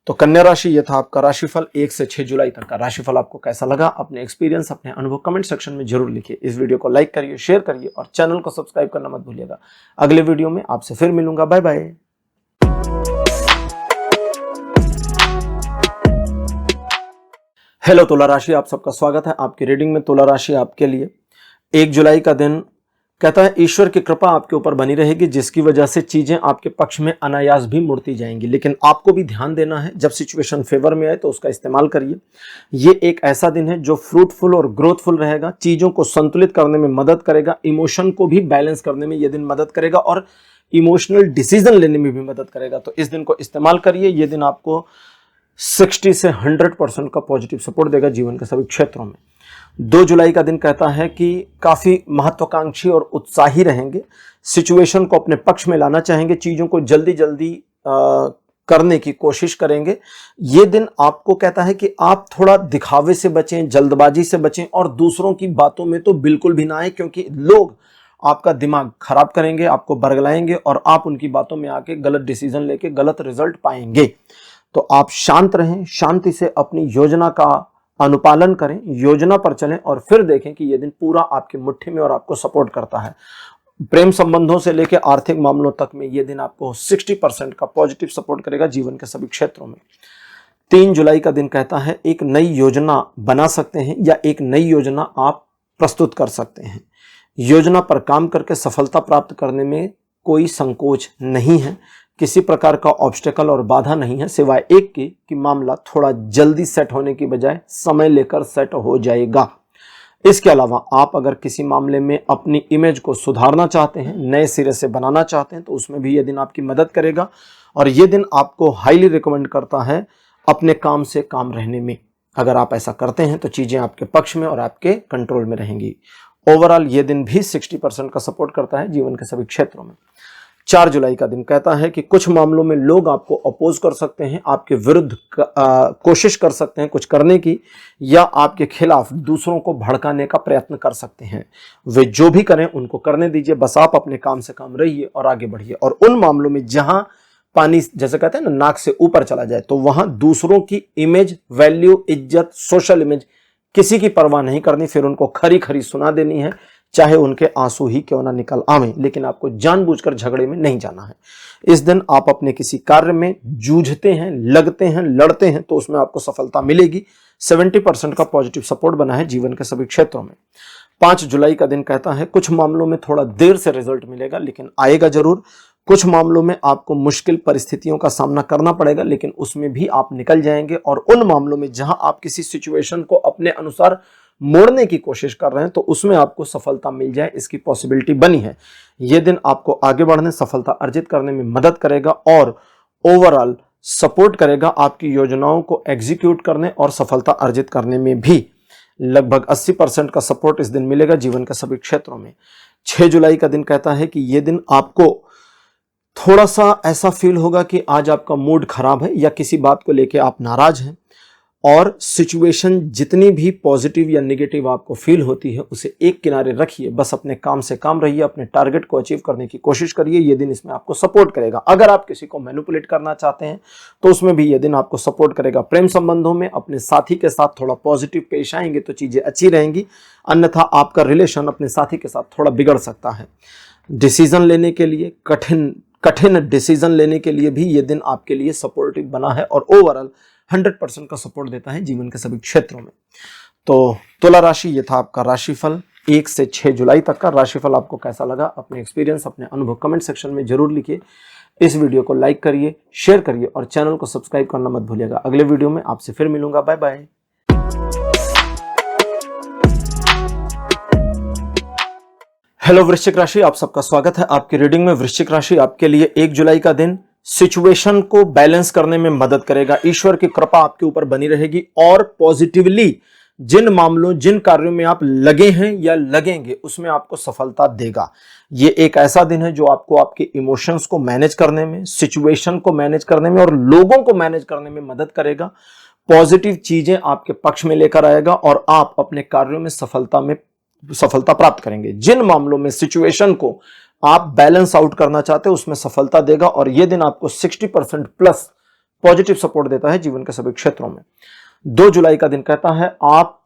तो कन्या राशि, यह था आपका राशिफल 1 से 6 जुलाई तक का राशिफल। आपको कैसा लगा? अपने एक्सपीरियंस, अपने अनुभव कमेंट सेक्शन में जरूर लिखिए। इस वीडियो को लाइक करिए, शेयर करिए और चैनल को सब्सक्राइब करना मत भूलिएगा। अगले वीडियो में आपसे फिर मिलूंगा। Bye bye. हेलो तुला राशि, आप सबका स्वागत है आपकी रीडिंग में। तुला राशि आपके लिए 1 जुलाई का दिन कहता है ईश्वर की कृपा आपके ऊपर बनी रहेगी, जिसकी वजह से चीजें आपके पक्ष में अनायास भी मुड़ती जाएंगी। लेकिन आपको भी ध्यान देना है, जब सिचुएशन फेवर में आए तो उसका इस्तेमाल करिए। ये एक ऐसा दिन है जो फ्रूटफुल और ग्रोथफुल रहेगा, चीजों को संतुलित करने में मदद करेगा, इमोशन को भी बैलेंस करने में यह दिन मदद करेगा और इमोशनल डिसीजन लेने में भी मदद करेगा। तो इस दिन को इस्तेमाल करिए। यह दिन आपको 60 से 100% का पॉजिटिव सपोर्ट देगा जीवन के सभी क्षेत्रों में। 2 जुलाई का दिन कहता है कि काफी महत्वाकांक्षी और उत्साही रहेंगे, सिचुएशन को अपने पक्ष में लाना चाहेंगे, चीजों को जल्दी जल्दी करने की कोशिश करेंगे। ये दिन आपको कहता है कि आप थोड़ा दिखावे से बचें, जल्दबाजी से बचें और दूसरों की बातों में तो बिल्कुल भी ना आए, क्योंकि लोग आपका दिमाग खराब करेंगे, आपको बरगलाएंगे और आप उनकी बातों में आके गलत डिसीजन लेके गलत रिजल्ट पाएंगे। तो आप शांत रहें, शांति से अपनी योजना का अनुपालन करें, योजना पर चलें और फिर देखें कि यह दिन पूरा आपकी मुट्ठी में और आपको सपोर्ट करता है। प्रेम संबंधों से लेकर आर्थिक मामलों तक में यह दिन आपको 60% का पॉजिटिव सपोर्ट करेगा जीवन के सभी क्षेत्रों में। 3 जुलाई का दिन कहता है एक नई योजना बना सकते हैं या एक नई योजना आप प्रस्तुत कर सकते हैं। योजना पर काम करके सफलता प्राप्त करने में कोई संकोच नहीं है, किसी प्रकार का ऑब्स्टेकल और बाधा नहीं है, सिवाय एक की कि मामला थोड़ा जल्दी सेट होने की बजाय समय लेकर सेट हो जाएगा। इसके अलावा आप अगर किसी मामले में अपनी इमेज को सुधारना चाहते हैं, नए सिरे से बनाना चाहते हैं, तो उसमें भी यह दिन आपकी मदद करेगा और यह दिन आपको हाईली रिकमेंड करता है अपने काम से काम रहने में। अगर आप ऐसा करते हैं तो चीजें आपके पक्ष में और आपके कंट्रोल में रहेंगी। ओवरऑल यह दिन भी 60% का सपोर्ट करता है जीवन के सभी क्षेत्रों में। 4 जुलाई का दिन कहता है कि कुछ मामलों में लोग आपको अपोज कर सकते हैं, आपके विरुद्ध कोशिश कर सकते हैं कुछ करने की, या आपके खिलाफ दूसरों को भड़काने का प्रयत्न कर सकते हैं। वे जो भी करें उनको करने दीजिए, बस आप अपने काम से काम रहिए और आगे बढ़िए। और उन मामलों में जहां पानी जैसे कहते हैं ना नाक से ऊपर चला जाए, तो वहां दूसरों की इमेज, वैल्यू, इज्जत, सोशल इमेज किसी की परवाह नहीं करनी, फिर उनको खरी खरी सुना देनी है, चाहे उनके आंसू ही क्यों ना निकल आवे, लेकिन आपको जानबूझकर झगड़े में नहीं जाना है। इस दिन आप अपने किसी कार्य में जूझते हैं, लगते हैं, लड़ते हैं, तो उसमें आपको सफलता मिलेगी। 70% का पॉजिटिव सपोर्ट बना है जीवन के सभी क्षेत्रों में। 5 जुलाई का दिन कहता है कुछ मामलों में थोड़ा देर से रिजल्ट मिलेगा, लेकिन आएगा जरूर। कुछ मामलों में आपको मुश्किल परिस्थितियों का सामना करना पड़ेगा, लेकिन उसमें भी आप निकल जाएंगे। और उन मामलों में जहां आप किसी सिचुएशन को अपने अनुसार मोड़ने की कोशिश कर रहे हैं, तो उसमें आपको सफलता मिल जाए, इसकी पॉसिबिलिटी बनी है। यह दिन आपको आगे बढ़ने, सफलता अर्जित करने में मदद करेगा और ओवरऑल सपोर्ट करेगा आपकी योजनाओं को एग्जीक्यूट करने और सफलता अर्जित करने में भी। लगभग 80% का सपोर्ट इस दिन मिलेगा जीवन के सभी क्षेत्रों में। 6 जुलाई का दिन कहता है कि यह दिन आपको थोड़ा सा ऐसा फील होगा कि आज आपका मूड खराब है या किसी बात को लेकर आप नाराज हैं, और सिचुएशन जितनी भी पॉजिटिव या नेगेटिव आपको फील होती है उसे एक किनारे रखिए, बस अपने काम से काम रहिए, अपने टारगेट को अचीव करने की कोशिश करिए। ये दिन इसमें आपको सपोर्ट करेगा। अगर आप किसी को मैनिपुलेट करना चाहते हैं तो उसमें भी ये दिन आपको सपोर्ट करेगा। प्रेम संबंधों में अपने साथी के साथ थोड़ा पॉजिटिव पेश आएंगे तो चीजें अच्छी रहेंगी, अन्यथा आपका रिलेशन अपने साथी के साथ थोड़ा बिगड़ सकता है। डिसीजन लेने के लिए, कठिन डिसीजन लेने के लिए भी ये दिन आपके लिए सपोर्टिव बना है और ओवरऑल 100% का सपोर्ट देता है जीवन के सभी क्षेत्रों में। तो तुला राशि, ये था आपका राशिफल 1 से 6 जुलाई तक का। राशिफल आपको कैसा लगा, अपने एक्सपीरियंस, अपने अनुभव कमेंट सेक्शन में जरूर लिखिए। इस वीडियो को लाइक करिए, शेयर करिए और चैनल को सब्सक्राइब करना मत भूलिएगा। अगले वीडियो में आपसे फिर मिलूंगा। Bye bye. हेलो वृश्चिक राशि, आप सबका स्वागत है आपकी रीडिंग में। वृश्चिक राशि आपके लिए 1 जुलाई का दिन सिचुएशन को बैलेंस करने में मदद करेगा। ईश्वर की कृपा आपके ऊपर बनी रहेगी और पॉजिटिवली जिन मामलों, जिन कार्यों में आप लगे हैं या लगेंगे, उसमें आपको सफलता देगा। ये एक ऐसा दिन है जो आपको आपके इमोशंस को मैनेज करने में, सिचुएशन को मैनेज करने में और लोगों को मैनेज करने में मदद करेगा। पॉजिटिव चीजें आपके पक्ष में लेकर आएगा और आप अपने कार्यों में सफलता प्राप्त करेंगे। जिन मामलों में सिचुएशन को आप बैलेंस आउट करना चाहते हो उसमें सफलता देगा और यह दिन आपको 60% प्लस पॉजिटिव सपोर्ट देता है जीवन के सभी क्षेत्रों में। 2 जुलाई का दिन कहता है आप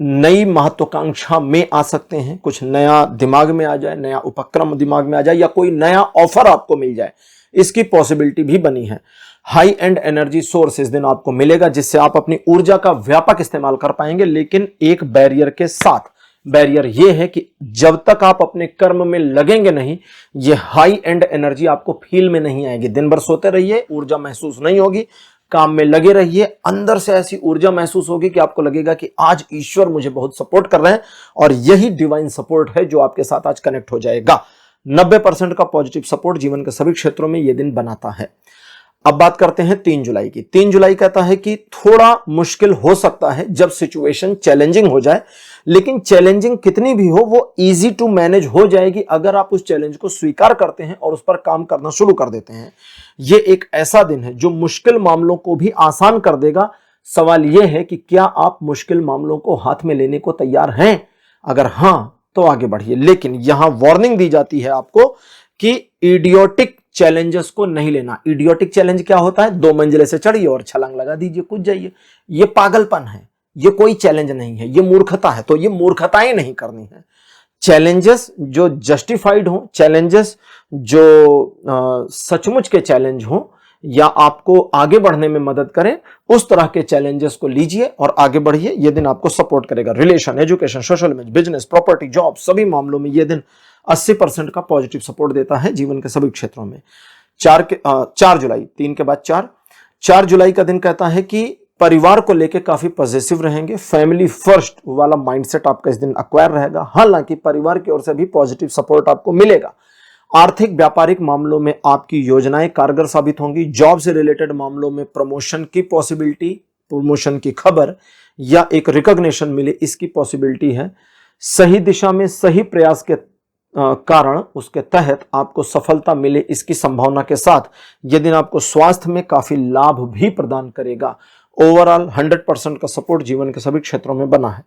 नई महत्वाकांक्षा में आ सकते हैं, कुछ नया दिमाग में आ जाए, नया उपक्रम दिमाग में आ जाए या कोई नया ऑफर आपको मिल जाए, इसकी पॉसिबिलिटी भी बनी है। हाई एंड एनर्जी सोर्स इस दिन आपको मिलेगा जिससे आप अपनी ऊर्जा का व्यापक इस्तेमाल कर पाएंगे, लेकिन एक बैरियर के साथ। बैरियर यह है कि जब तक आप अपने कर्म में लगेंगे नहीं, ये हाई एंड एनर्जी आपको फील में नहीं आएगी। दिन भर सोते रहिए, ऊर्जा महसूस नहीं होगी, काम में लगे रहिए, अंदर से ऐसी ऊर्जा महसूस होगी कि आपको लगेगा कि आज ईश्वर मुझे बहुत सपोर्ट कर रहे हैं और यही डिवाइन सपोर्ट है जो आपके साथ आज कनेक्ट हो जाएगा। 90% का पॉजिटिव सपोर्ट जीवन के सभी क्षेत्रों में यह दिन बनाता है। अब बात करते हैं 3 जुलाई की। 3 जुलाई कहता है कि थोड़ा मुश्किल हो सकता है जब सिचुएशन चैलेंजिंग हो जाए, लेकिन चैलेंजिंग कितनी भी हो वो इजी टू मैनेज हो जाएगी अगर आप उस चैलेंज को स्वीकार करते हैं और उस पर काम करना शुरू कर देते हैं। ये एक ऐसा दिन है जो मुश्किल मामलों को भी आसान कर देगा। सवाल यह है कि क्या आप मुश्किल मामलों को हाथ में लेने को तैयार हैं? अगर हां तो आगे बढ़िए, लेकिन यहां वार्निंग दी जाती है आपको कि इडियोटिक चैलेंजेस को नहीं लेना। इडियोटिक चैलेंज क्या होता है? 2 मंजिले से चढ़िए और छलांग लगा दीजिए, कूद जाइए। ये पागलपन है, ये कोई चैलेंज नहीं है, ये मूर्खता है। तो ये मूर्खताएं नहीं करनी है। चैलेंजेस जो जस्टिफाइड हो, चैलेंजेस जो सचमुच के चैलेंज हो या आपको आगे बढ़ने में मदद करें, उस तरह के चैलेंजेस को लीजिए और आगे बढ़िए। यह दिन आपको सपोर्ट करेगा। Relation, education, social image, business, property, job, सभी मामलों में यह दिन 80% का पॉजिटिव सपोर्ट देता है जीवन के सभी क्षेत्रों में। 4 जुलाई, 3 के बाद 4 जुलाई का दिन कहता है कि परिवार को लेकर काफी पॉजिटिव रहेंगे। फैमिली फर्स्ट वाला माइंडसेट आपका इस दिन अक्वायर रहेगा। हालांकि परिवार की ओर से भी पॉजिटिव सपोर्ट आपको मिलेगा। आर्थिक व्यापारिक मामलों में आपकी योजनाएं कारगर साबित होंगी। जॉब से रिलेटेड मामलों में प्रमोशन की पॉसिबिलिटी, प्रमोशन की खबर या एक रिकॉग्निशन मिले, इसकी पॉसिबिलिटी है। सही दिशा में सही प्रयास के कारण उसके तहत आपको सफलता मिले, इसकी संभावना के साथ यह दिन आपको स्वास्थ्य में काफी लाभ भी प्रदान करेगा। ओवरऑल 100% का सपोर्ट जीवन के सभी क्षेत्रों में बना है।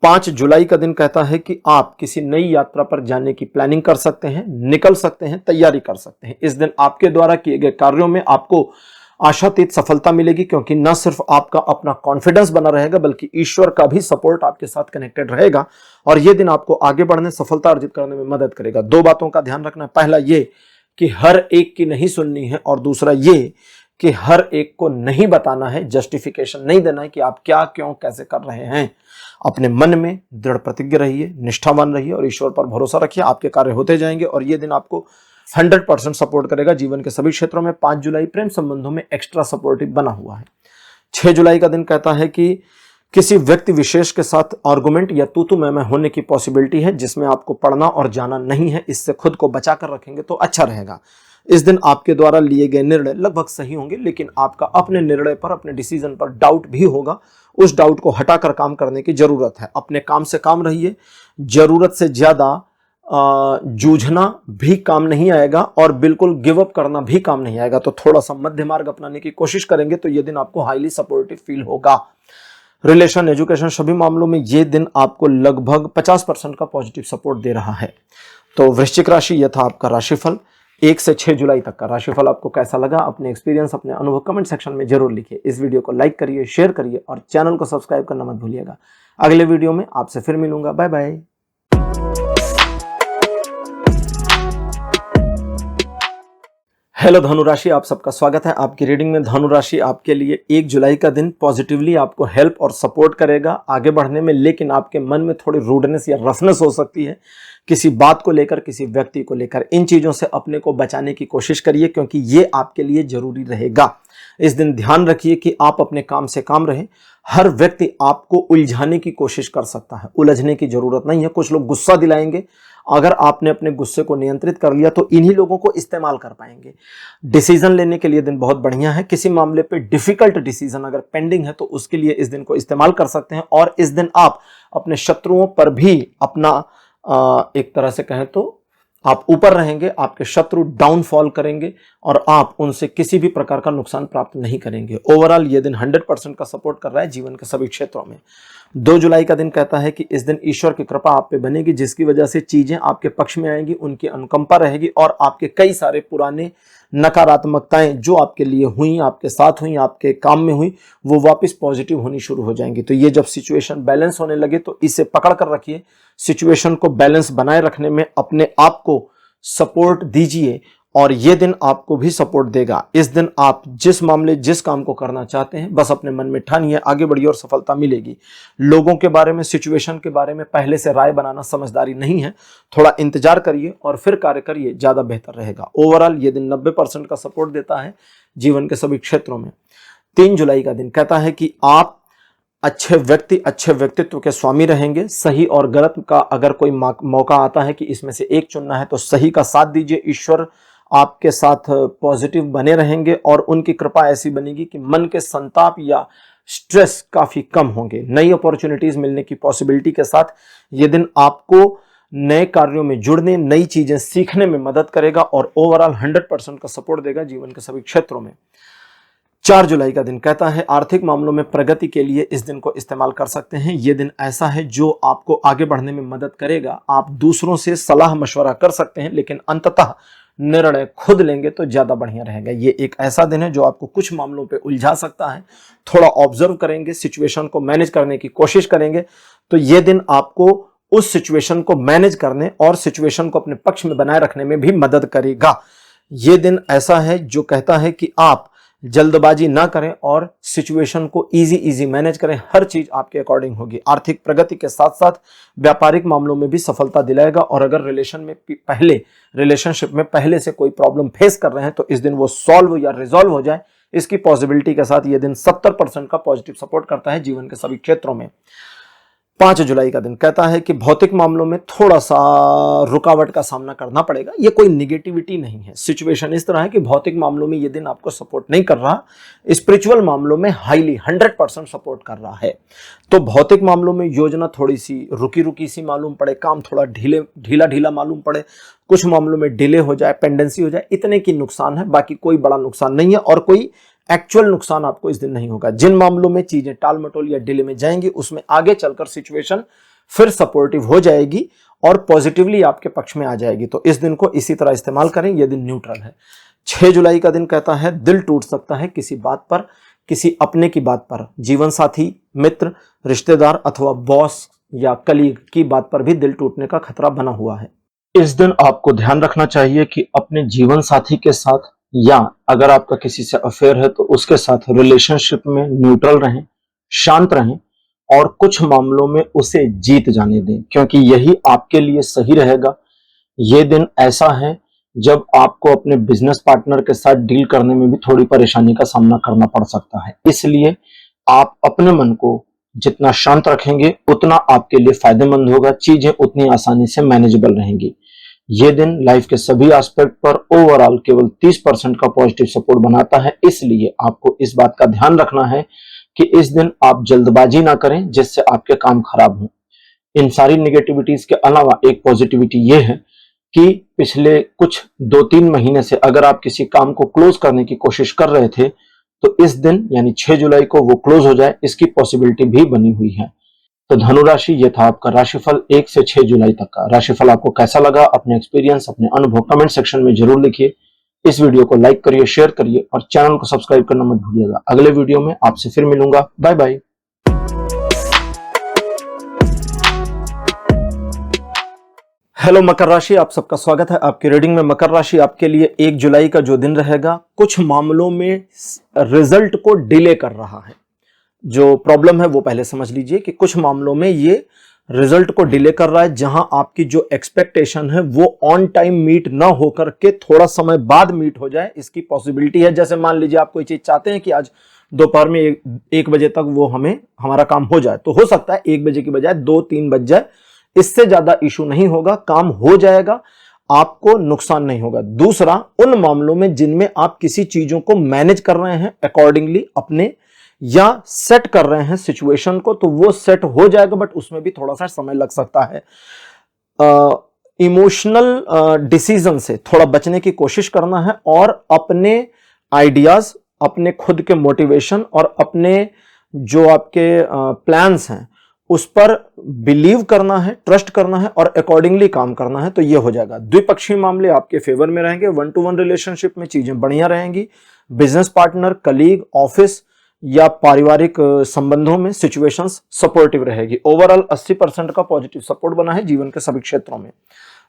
5 जुलाई का दिन कहता है कि आप किसी नई यात्रा पर जाने की प्लानिंग कर सकते हैं, निकल सकते हैं, तैयारी कर सकते हैं। इस दिन आपके द्वारा किए गए कार्यों में आपको आशातीत सफलता मिलेगी, क्योंकि न सिर्फ आपका अपना कॉन्फिडेंस बना रहेगा बल्कि ईश्वर का भी सपोर्ट आपके साथ कनेक्टेड रहेगा और यह दिन आपको आगे बढ़ने, सफलता अर्जित करने में मदद करेगा। 2 बातों का ध्यान रखना, पहला ये कि हर एक की नहीं सुननी है और दूसरा ये कि हर एक को नहीं बताना है, जस्टिफिकेशन नहीं देना है कि आप क्या, क्यों, कैसे कर रहे हैं। अपने मन में दृढ़ प्रतिज्ञ रहिए, निष्ठावान रहिए और ईश्वर पर भरोसा रखिए, आपके कार्य होते जाएंगे और यह दिन आपको 100% सपोर्ट करेगा जीवन के सभी क्षेत्रों में। 5 जुलाई प्रेम संबंधों में एक्स्ट्रा सपोर्टिव बना हुआ है। 6 जुलाई का दिन कहता है कि किसी व्यक्ति विशेष के साथ आर्गुमेंट या तू मैं होने की पॉसिबिलिटी है, जिसमें आपको पढ़ना और जाना नहीं है। इससे खुद को बचा कर रखेंगे तो अच्छा रहेगा। इस दिन आपके द्वारा लिए गए निर्णय लगभग सही होंगे, लेकिन आपका अपने निर्णय पर, अपने डिसीजन पर डाउट भी होगा। उस डाउट को हटाकर काम करने की जरूरत है। अपने काम से काम रहिए, जरूरत से ज्यादा जूझना भी काम नहीं आएगा और बिल्कुल गिव अप करना भी काम नहीं आएगा। तो थोड़ा सा मध्य मार्ग अपनाने की कोशिश करेंगे तो यह दिन आपको हाईली सपोर्टिव फील होगा। रिलेशन, एजुकेशन, सभी मामलों में यह दिन आपको लगभग 50% का पॉजिटिव सपोर्ट दे रहा है। तो वृश्चिक राशि, यह था आपका राशिफल 1 से 6 जुलाई तक का राशिफल। आपको कैसा लगा? अपने एक्सपीरियंस, अपने अनुभव कमेंट सेक्शन में जरूर लिखिए। इस वीडियो को लाइक करिए, शेयर करिए और चैनल को सब्सक्राइब करना मत भूलिएगा। अगले वीडियो में आपसे फिर मिलूंगा। Bye bye. हेलो धनु राशि, आप सबका स्वागत है आपकी रीडिंग में। धनु राशि आपके लिए 1 जुलाई का दिन पॉजिटिवली आपको हेल्प और सपोर्ट करेगा आगे बढ़ने में, लेकिन आपके मन में थोड़ी रूडनेस या रफनेस हो सकती है किसी बात को लेकर, किसी व्यक्ति को लेकर। इन चीजों से अपने को बचाने की कोशिश करिए, क्योंकि ये आपके लिए जरूरी रहेगा। इस दिन ध्यान रखिए कि आप अपने काम से काम रहें। हर व्यक्ति आपको उलझाने की कोशिश कर सकता है, उलझने की जरूरत नहीं है। कुछ लोग गुस्सा दिलाएंगे, अगर आपने अपने गुस्से को नियंत्रित कर लिया तो इन्हीं लोगों को इस्तेमाल कर पाएंगे। डिसीजन लेने के लिए दिन बहुत बढ़िया है। किसी मामले पे डिफिकल्ट डिसीजन अगर पेंडिंग है तो उसके लिए इस दिन को इस्तेमाल कर सकते हैं और इस दिन आप अपने शत्रुओं पर भी अपना एक तरह से कहें तो आप ऊपर रहेंगे, आपके शत्रु डाउनफॉल करेंगे और आप उनसे किसी भी प्रकार का नुकसान प्राप्त नहीं करेंगे। ओवरऑल ये दिन 100% का सपोर्ट कर रहा है जीवन के सभी क्षेत्रों में। 2 जुलाई का दिन कहता है कि इस दिन ईश्वर की कृपा आप पे बनेगी, जिसकी वजह से चीजें आपके पक्ष में आएंगी, उनकी अनुकंपा रहेगी और आपके कई सारे पुराने नकारात्मकताएं जो आपके लिए हुई, आपके साथ हुई, आपके काम में हुई, वो वापस पॉजिटिव होनी शुरू हो जाएंगी। तो ये जब सिचुएशन बैलेंस होने लगे तो इसे पकड़ कर रखिए। सिचुएशन को बैलेंस बनाए रखने में अपने आप को सपोर्ट दीजिए और ये दिन आपको भी सपोर्ट देगा। इस दिन आप जिस मामले, जिस काम को करना चाहते हैं, बस अपने मन में ठानिए, आगे बढ़िए और सफलता मिलेगी। लोगों के बारे में, सिचुएशन के बारे में पहले से राय बनाना समझदारी नहीं है। थोड़ा इंतजार करिए और फिर कार्य करिए, ज्यादा बेहतर रहेगा। ओवरऑल ये दिन 90% का सपोर्ट देता है जीवन के सभी क्षेत्रों में। 3 जुलाई का दिन कहता है कि आप अच्छे व्यक्ति, अच्छे व्यक्तित्व के स्वामी रहेंगे। सही और गलत का अगर कोई मौका आता है कि इसमें से एक चुनना है तो सही का साथ दीजिए। ईश्वर आपके साथ पॉजिटिव बने रहेंगे और उनकी कृपा ऐसी बनेगी कि मन के संताप या स्ट्रेस काफी कम होंगे। नई अपॉर्चुनिटीज मिलने की पॉसिबिलिटी के साथ ये दिन आपको नए कार्यों में जुड़ने, नई चीजें सीखने में मदद करेगा और ओवरऑल 100% का सपोर्ट देगा जीवन के सभी क्षेत्रों में। 4 जुलाई का दिन कहता है आर्थिक मामलों में प्रगति के लिए इस दिन को इस्तेमाल कर सकते हैं। यह दिन ऐसा है जो आपको आगे बढ़ने में मदद करेगा। आप दूसरों से सलाह मशवरा कर सकते हैं, लेकिन अंततः निर्णय खुद लेंगे तो ज्यादा बढ़िया रहेगा। ये एक ऐसा दिन है जो आपको कुछ मामलों पे उलझा सकता है। थोड़ा ऑब्जर्व करेंगे, सिचुएशन को मैनेज करने की कोशिश करेंगे तो ये दिन आपको उस सिचुएशन को मैनेज करने और सिचुएशन को अपने पक्ष में बनाए रखने में भी मदद करेगा। ये दिन ऐसा है जो कहता है कि आप जल्दबाजी ना करें और सिचुएशन को इजी मैनेज करें। हर चीज आपके अकॉर्डिंग होगी। आर्थिक प्रगति के साथ साथ व्यापारिक मामलों में भी सफलता दिलाएगा और अगर रिलेशनशिप में पहले से कोई प्रॉब्लम फेस कर रहे हैं तो इस दिन वो सॉल्व या रिजॉल्व हो जाए, इसकी पॉसिबिलिटी के साथ ये दिन 70% का पॉजिटिव सपोर्ट करता है जीवन के सभी क्षेत्रों में। 5 जुलाई का दिन कहता है कि भौतिक मामलों में थोड़ा सा रुकावट का सामना करना पड़ेगा। ये कोई निगेटिविटी नहीं है, सिचुएशन इस तरह है कि भौतिक मामलों में ये दिन आपको सपोर्ट नहीं कर रहा, स्पिरिचुअल मामलों में हाईली 100% सपोर्ट कर रहा है। तो भौतिक मामलों में योजना थोड़ी सी रुकी रुकी सी मालूम पड़े, काम थोड़ा ढीला ढीला मालूम पड़े, कुछ मामलों में डिले हो जाए, पेंडेंसी हो जाए, इतने की नुकसान है, बाकी कोई बड़ा नुकसान नहीं है और कोई एक्चुअल नुकसान आपको इस दिन नहीं होगा। जिन मामलों में चीजें टाल मटोल या डिले में जाएंगी उसमें आगे चलकर सिचुएशन फिर सपोर्टिव हो जाएगी और पॉजिटिवली आपके पक्ष में आ जाएगी। तो इस दिन को इसी तरह इस्तेमाल करें, यह दिन न्यूट्रल है। 6 जुलाई का दिन कहता है दिल टूट सकता है किसी बात पर, किसी अपने की बात पर, जीवन साथी, मित्र, रिश्तेदार अथवा बॉस या कलीग की बात पर भी दिल टूटने का खतरा बना हुआ है। इस दिन आपको ध्यान रखना चाहिए कि अपने जीवन साथी के साथ या अगर आपका किसी से अफेयर है तो उसके साथ रिलेशनशिप में न्यूट्रल रहें, शांत रहें और कुछ मामलों में उसे जीत जाने दें, क्योंकि यही आपके लिए सही रहेगा। ये दिन ऐसा है जब आपको अपने बिजनेस पार्टनर के साथ डील करने में भी थोड़ी परेशानी का सामना करना पड़ सकता है। इसलिए आप अपने मन को जितना शांत रखेंगे उतना आपके लिए फायदेमंद होगा, चीजें उतनी आसानी से मैनेजेबल रहेंगी। ये दिन लाइफ के सभी एस्पेक्ट पर ओवरऑल केवल 30% का पॉजिटिव सपोर्ट बनाता है। इसलिए आपको इस बात का ध्यान रखना है कि इस दिन आप जल्दबाजी ना करें जिससे आपके काम खराब हों। इन सारी नेगेटिविटीज के अलावा एक पॉजिटिविटी ये है कि पिछले कुछ 2-3 महीने से अगर आप किसी काम को क्लोज करने की कोशिश कर रहे थे तो इस दिन यानी 6 जुलाई को वो क्लोज हो जाए, इसकी पॉसिबिलिटी भी बनी हुई है। तो धनु राशि, ये था आपका राशिफल 1 से 6 जुलाई तक का। राशिफल आपको कैसा लगा, अपने एक्सपीरियंस, अपने अनुभव कमेंट सेक्शन में जरूर लिखिए। इस वीडियो को लाइक करिए, शेयर करिए और चैनल को सब्सक्राइब करना मत भूलिएगा। अगले वीडियो में आपसे फिर मिलूंगा। Bye bye. हेलो मकर राशि, आप सबका स्वागत है आपकी रीडिंग में। मकर राशि आपके लिए 1 जुलाई का जो दिन रहेगा कुछ मामलों में रिजल्ट को डिले कर रहा है। जो प्रॉब्लम है वो पहले समझ लीजिए कि कुछ मामलों में ये रिजल्ट को डिले कर रहा है, जहां आपकी जो एक्सपेक्टेशन है वो ऑन टाइम मीट ना होकर के थोड़ा समय बाद मीट हो जाए, इसकी पॉसिबिलिटी है। जैसे मान लीजिए आप कोई चीज चाहते हैं कि आज दोपहर में 1 बजे तक वो हमारा काम हो जाए, तो हो सकता है 1 बजे की बजाय 2-3 बज जाए। इससे ज्यादा इशू नहीं होगा, काम हो जाएगा, आपको नुकसान नहीं होगा। दूसरा, उन मामलों में जिनमें आप किसी चीजों को मैनेज कर रहे हैं अकॉर्डिंगली अपने या सेट कर रहे हैं सिचुएशन को, तो वो सेट हो जाएगा, बट उसमें भी थोड़ा सा समय लग सकता है। इमोशनल डिसीजन से थोड़ा बचने की कोशिश करना है और अपने आइडियाज, अपने खुद के मोटिवेशन और अपने जो आपके प्लान्स हैं उस पर बिलीव करना है, ट्रस्ट करना है और अकॉर्डिंगली काम करना है, तो ये हो जाएगा। द्विपक्षीय मामले आपके फेवर में रहेंगे। 1-to-1 रिलेशनशिप में चीजें बढ़िया रहेंगी। बिजनेस पार्टनर, कलीग, ऑफिस या पारिवारिक संबंधों में सिचुएशंस सपोर्टिव रहेगी। ओवरऑल 80% का पॉजिटिव सपोर्ट बना है जीवन के सभी क्षेत्रों में।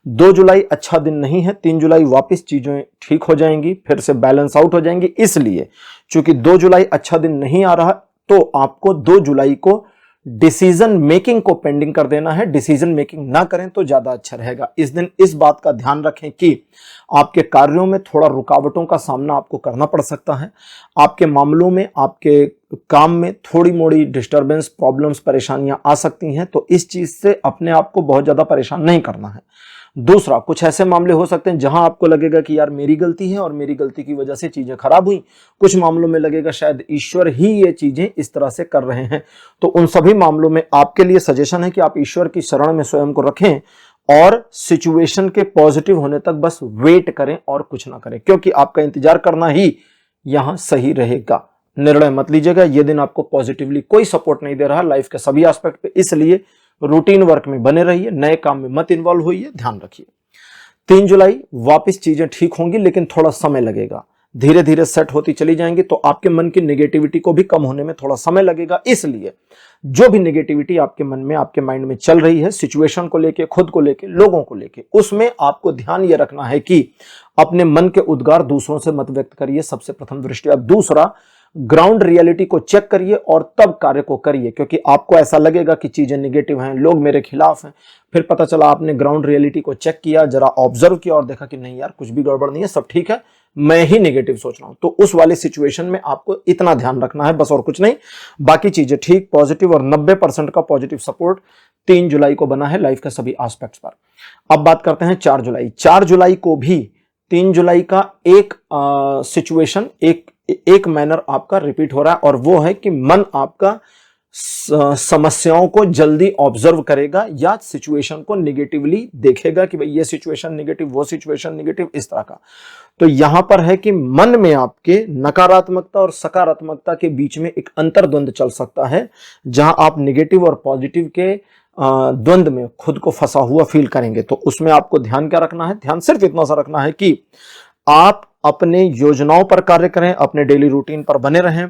2 जुलाई अच्छा दिन नहीं है। 3 जुलाई वापस चीजें ठीक हो जाएंगी, फिर से बैलेंस आउट हो जाएंगी। इसलिए चूंकि 2 जुलाई अच्छा दिन नहीं आ रहा, तो आपको 2 जुलाई को डिसीजन मेकिंग को पेंडिंग कर देना है। डिसीजन मेकिंग ना करें तो ज्यादा अच्छा रहेगा। इस दिन इस बात का ध्यान रखें कि आपके कार्यों में थोड़ा रुकावटों का सामना आपको करना पड़ सकता है। आपके मामलों में, आपके काम में थोड़ी मोड़ी डिस्टर्बेंस, प्रॉब्लम्स, परेशानियां आ सकती हैं, तो इस चीज से अपने आप को बहुत ज्यादा परेशान नहीं करना है। दूसरा, कुछ ऐसे मामले हो सकते हैं जहां आपको लगेगा कि यार मेरी गलती है और मेरी गलती की वजह से चीजें खराब हुई। कुछ मामलों में लगेगा शायद ईश्वर ही ये चीजें इस तरह से कर रहे हैं। तो उन सभी मामलों में आपके लिए सजेशन है कि आप ईश्वर की शरण में स्वयं को रखें और सिचुएशन के पॉजिटिव होने तक बस वेट करें और कुछ ना करें, क्योंकि आपका इंतजार करना ही यहां सही रहेगा। निर्णय मत लीजिएगा। यह दिन आपको पॉजिटिवली कोई सपोर्ट नहीं दे रहा लाइफ के सभी एस्पेक्ट पे, इसलिए रूटीन वर्क में बने रहिए, नए काम में मत इन्वॉल्व होइए, ध्यान रखिए। 3 जुलाई वापस चीजें ठीक होंगी, लेकिन थोड़ा समय लगेगा। धीरे धीरे सेट होती चली जाएंगी, तो आपके मन की नेगेटिविटी को भी कम होने में थोड़ा समय लगेगा। इसलिए जो भी नेगेटिविटी आपके मन में, आपके माइंड में चल रही है, सिचुएशन को लेके, खुद को लेके, लोगों को लेके, उसमें आपको ध्यान यह रखना है कि अपने मन के उद्गार दूसरों से मत व्यक्त करिए, सबसे प्रथम दृष्टया। दूसरा, ग्राउंड रियलिटी को चेक करिए और तब कार्य को करिए, क्योंकि आपको ऐसा लगेगा कि चीजें निगेटिव हैं, लोग मेरे खिलाफ हैं, फिर पता चला आपने ग्राउंड रियलिटी को चेक किया, जरा ऑब्जर्व किया और देखा कि नहीं यार कुछ भी गड़बड़ नहीं है, सब ठीक है, मैं ही नेगेटिव सोच रहा हूं, तो उस वाली सिचुएशन में आपको इतना ध्यान रखना है बस, और कुछ नहीं। बाकी चीजें ठीक, पॉजिटिव, और 90% का पॉजिटिव सपोर्ट 3 जुलाई को बना है लाइफ के सभी एस्पेक्ट्स पर। अब बात करते हैं 4 जुलाई। 4 जुलाई को भी 3 जुलाई का एक सिचुएशन, एक मैनर आपका रिपीट हो रहा है, और वो है कि मन आपका समस्याओं को जल्दी ऑब्जर्व करेगा या सिचुएशन को निगेटिवली देखेगा कि भाई ये सिचुएशन निगेटिव, वो सिचुएशन निगेटिव, इस तरह का। तो यहां पर है कि मन में आपके नकारात्मकता और सकारात्मकता के बीच में एक अंतर्द्वंद चल सकता है, जहां आप निगेटिव और पॉजिटिव के द्वंद में खुद को फंसा हुआ फील करेंगे। तो उसमें आपको ध्यान क्या रखना है? ध्यान सिर्फ इतना सा रखना है कि आप अपने योजनाओं पर कार्य करें, अपने डेली रूटीन पर बने रहें।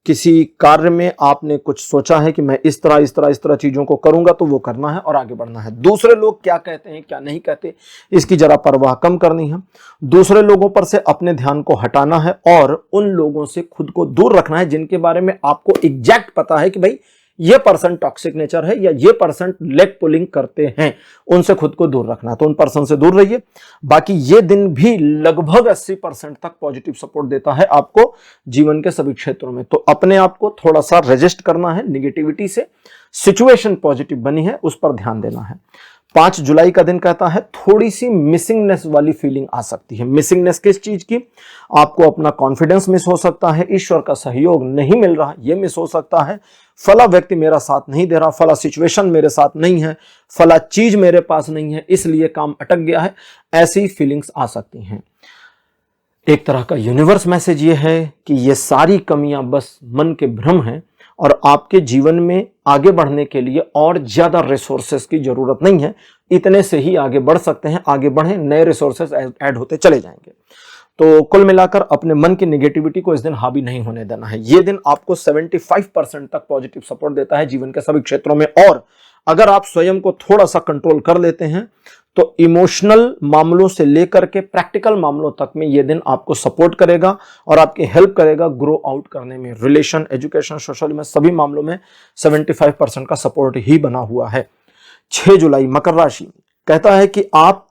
किसी कार्य में आपने कुछ सोचा है कि मैं इस तरह चीजों को करूंगा, तो वो करना है और आगे बढ़ना है। दूसरे लोग क्या कहते हैं, क्या नहीं कहते, इसकी जरा परवाह कम करनी है। दूसरे लोगों पर से अपने ध्यान को हटाना है और उन लोगों से खुद को दूर रखना है जिनके बारे में आपको एग्जैक्ट पता है कि भाई ये पर्सन टॉक्सिक नेचर है या ये पर्सन लेग पुलिंग करते हैं, उनसे खुद को दूर रखना है। तो उन पर्सन से दूर रहिए। बाकी ये दिन भी लगभग 80% तक पॉजिटिव सपोर्ट देता है आपको जीवन के सभी क्षेत्रों में। तो अपने आप को थोड़ा सा रेजिस्ट करना है निगेटिविटी से। सिचुएशन पॉजिटिव बनी है, उस पर ध्यान देना है। 5 जुलाई का दिन कहता है थोड़ी सी मिसिंगनेस वाली फीलिंग आ सकती है। मिसिंगनेस किस चीज की? आपको अपना कॉन्फिडेंस मिस हो सकता है, ईश्वर का सहयोग नहीं मिल रहा, यह मिस हो सकता है, फला व्यक्ति मेरा साथ नहीं दे रहा, फला सिचुएशन मेरे साथ नहीं है, फला चीज मेरे पास नहीं है, इसलिए काम अटक गया है, ऐसी फीलिंग्स आ सकती हैं। एक तरह का यूनिवर्स मैसेज ये है कि ये सारी कमियां बस मन के भ्रम हैं और आपके जीवन में आगे बढ़ने के लिए और ज्यादा रिसोर्सेस की जरूरत नहीं है। इतने से ही आगे बढ़ सकते हैं। आगे बढ़ें, नए रिसोर्सेस ऐड होते चले जाएंगे। तो कुल मिलाकर अपने मन की नेगेटिविटी को इस दिन हावी नहीं होने देना है। ये दिन आपको 75% तक पॉजिटिव सपोर्ट देता है जीवन के सभी क्षेत्रों में। और अगर आप स्वयं को थोड़ा सा कंट्रोल कर लेते हैं तो इमोशनल मामलों से लेकर के प्रैक्टिकल मामलों तक में यह दिन आपको सपोर्ट करेगा और आपकी हेल्प करेगा ग्रो आउट करने में। रिलेशन, एजुकेशन, सोशल में सभी मामलों में 75% का सपोर्ट ही बना हुआ है। 6 जुलाई मकर राशि कहता है कि आप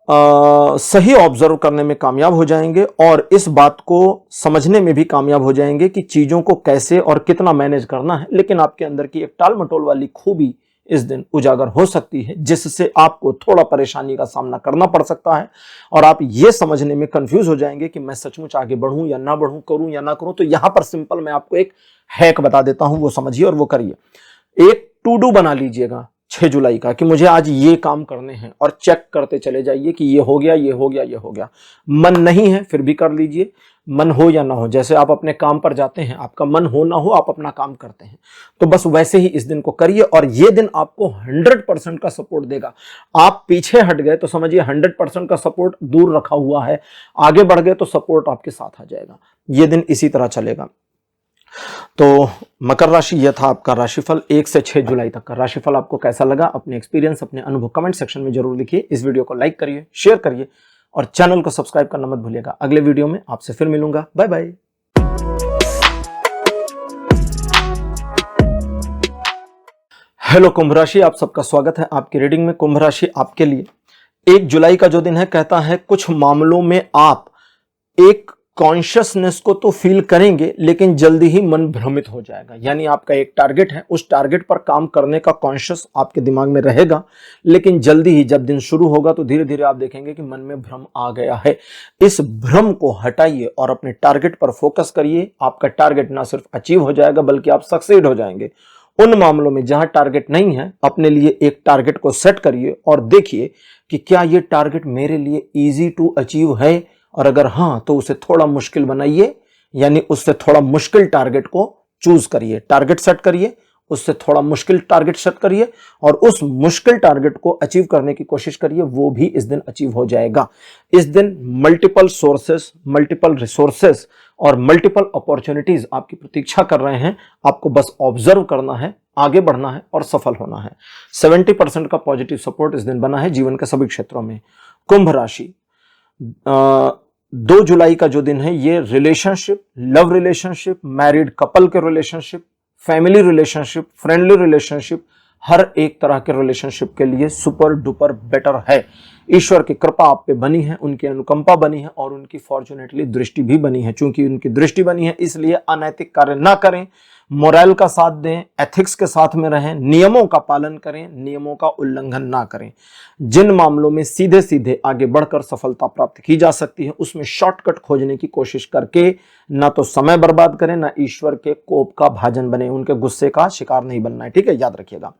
सही ऑब्जर्व करने में कामयाब हो जाएंगे और इस बात को समझने में भी कामयाब हो जाएंगे कि चीजों को कैसे और कितना मैनेज करना है। लेकिन आपके अंदर की एक टाल मटोल वाली खूबी इस दिन उजागर हो सकती है, जिससे आपको थोड़ा परेशानी का सामना करना पड़ सकता है और आप ये समझने में कंफ्यूज हो जाएंगे कि मैं सचमुच आगे बढ़ूं या ना बढ़ूं, करूं या ना करूं। तो यहां पर सिंपल मैं आपको एक हैक बता देता हूं, वो समझिए और वो करिए। एक टू डू बना लीजिएगा 6 जुलाई का कि मुझे आज ये काम करने हैं और चेक करते चले जाइए कि ये हो गया, ये हो गया, ये हो गया। मन नहीं है फिर भी कर लीजिए, मन हो या ना हो। जैसे आप अपने काम पर जाते हैं, आपका मन हो ना हो, आप अपना काम करते हैं, तो बस वैसे ही इस दिन को करिए और ये दिन आपको 100% का सपोर्ट देगा। आप पीछे हट गए तो समझिए 100% का सपोर्ट दूर रखा हुआ है, आगे बढ़ गए तो सपोर्ट आपके साथ आ जाएगा। ये दिन इसी तरह चलेगा। तो मकर राशि, यह था आपका राशिफल 1 से 6 जुलाई तक का। राशिफल आपको कैसा लगा? अपने एक्सपीरियंस, अपने अनुभव कमेंट सेक्शन में जरूर लिखिए। इस वीडियो को लाइक करिए, शेयर करिए और चैनल को सब्सक्राइब करना मत भूलिएगा। अगले वीडियो में आपसे फिर मिलूंगा। Bye bye. हेलो कुंभ राशि, आप सबका स्वागत है आपकी रीडिंग में। कुंभ राशि आपके लिए 1 जुलाई का जो दिन है कहता है कुछ मामलों में आप एक कॉन्शियसनेस को तो फील करेंगे लेकिन जल्दी ही मन भ्रमित हो जाएगा। यानी आपका एक टारगेट है, उस टारगेट पर काम करने का कॉन्शियस आपके दिमाग में रहेगा, लेकिन जल्दी ही जब दिन शुरू होगा तो धीरे धीरे आप देखेंगे कि मन में भ्रम आ गया है। इस भ्रम को हटाइए और अपने टारगेट पर फोकस करिए। आपका टारगेट ना सिर्फ अचीव हो जाएगा बल्कि आप सक्सीड हो जाएंगे। उन मामलों में जहां टारगेट नहीं है, अपने लिए एक टारगेट को सेट करिए और देखिए कि क्या यह टारगेट मेरे लिए इजी टू अचीव है, और अगर हां तो उसे थोड़ा मुश्किल बनाइए, यानी उससे थोड़ा मुश्किल टारगेट को चूज करिए। टारगेट सेट करिए, उससे थोड़ा मुश्किल टारगेट सेट करिए और उस मुश्किल टारगेट को अचीव करने की कोशिश करिए। वो भी इस दिन अचीव हो जाएगा। इस दिन मल्टीपल सोर्सेस, मल्टीपल रिसोर्सेस और मल्टीपल अपॉर्चुनिटीज आपकी प्रतीक्षा कर रहे हैं। आपको बस ऑब्जर्व करना है, आगे बढ़ना है और सफल होना है। 70% का पॉजिटिव सपोर्ट इस दिन बना है जीवन के सभी क्षेत्रों में। कुंभ राशि 2 जुलाई का जो दिन है, ये relationship, love relationship, married couple के relationship, family relationship, friendly relationship, हर एक तरह के रिलेशनशिप के लिए सुपर डुपर बेटर है। ईश्वर की कृपा आप पे बनी है, उनकी अनुकंपा बनी है और उनकी फॉर्चुनेटली दृष्टि भी बनी है। चूंकि उनकी दृष्टि बनी है इसलिए अनैतिक कार्य ना करें, मोरल का साथ दें, एथिक्स के साथ में रहें, नियमों का पालन करें, नियमों का उल्लंघन ना करें। जिन मामलों में सीधे सीधे आगे बढ़कर सफलता प्राप्त की जा सकती है उसमें शॉर्टकट खोजने की कोशिश करके ना तो समय बर्बाद करें, ना ईश्वर के कोप का भाजन बने, उनके गुस्से का शिकार नहीं बनना है। ठीक है, याद रखिएगा।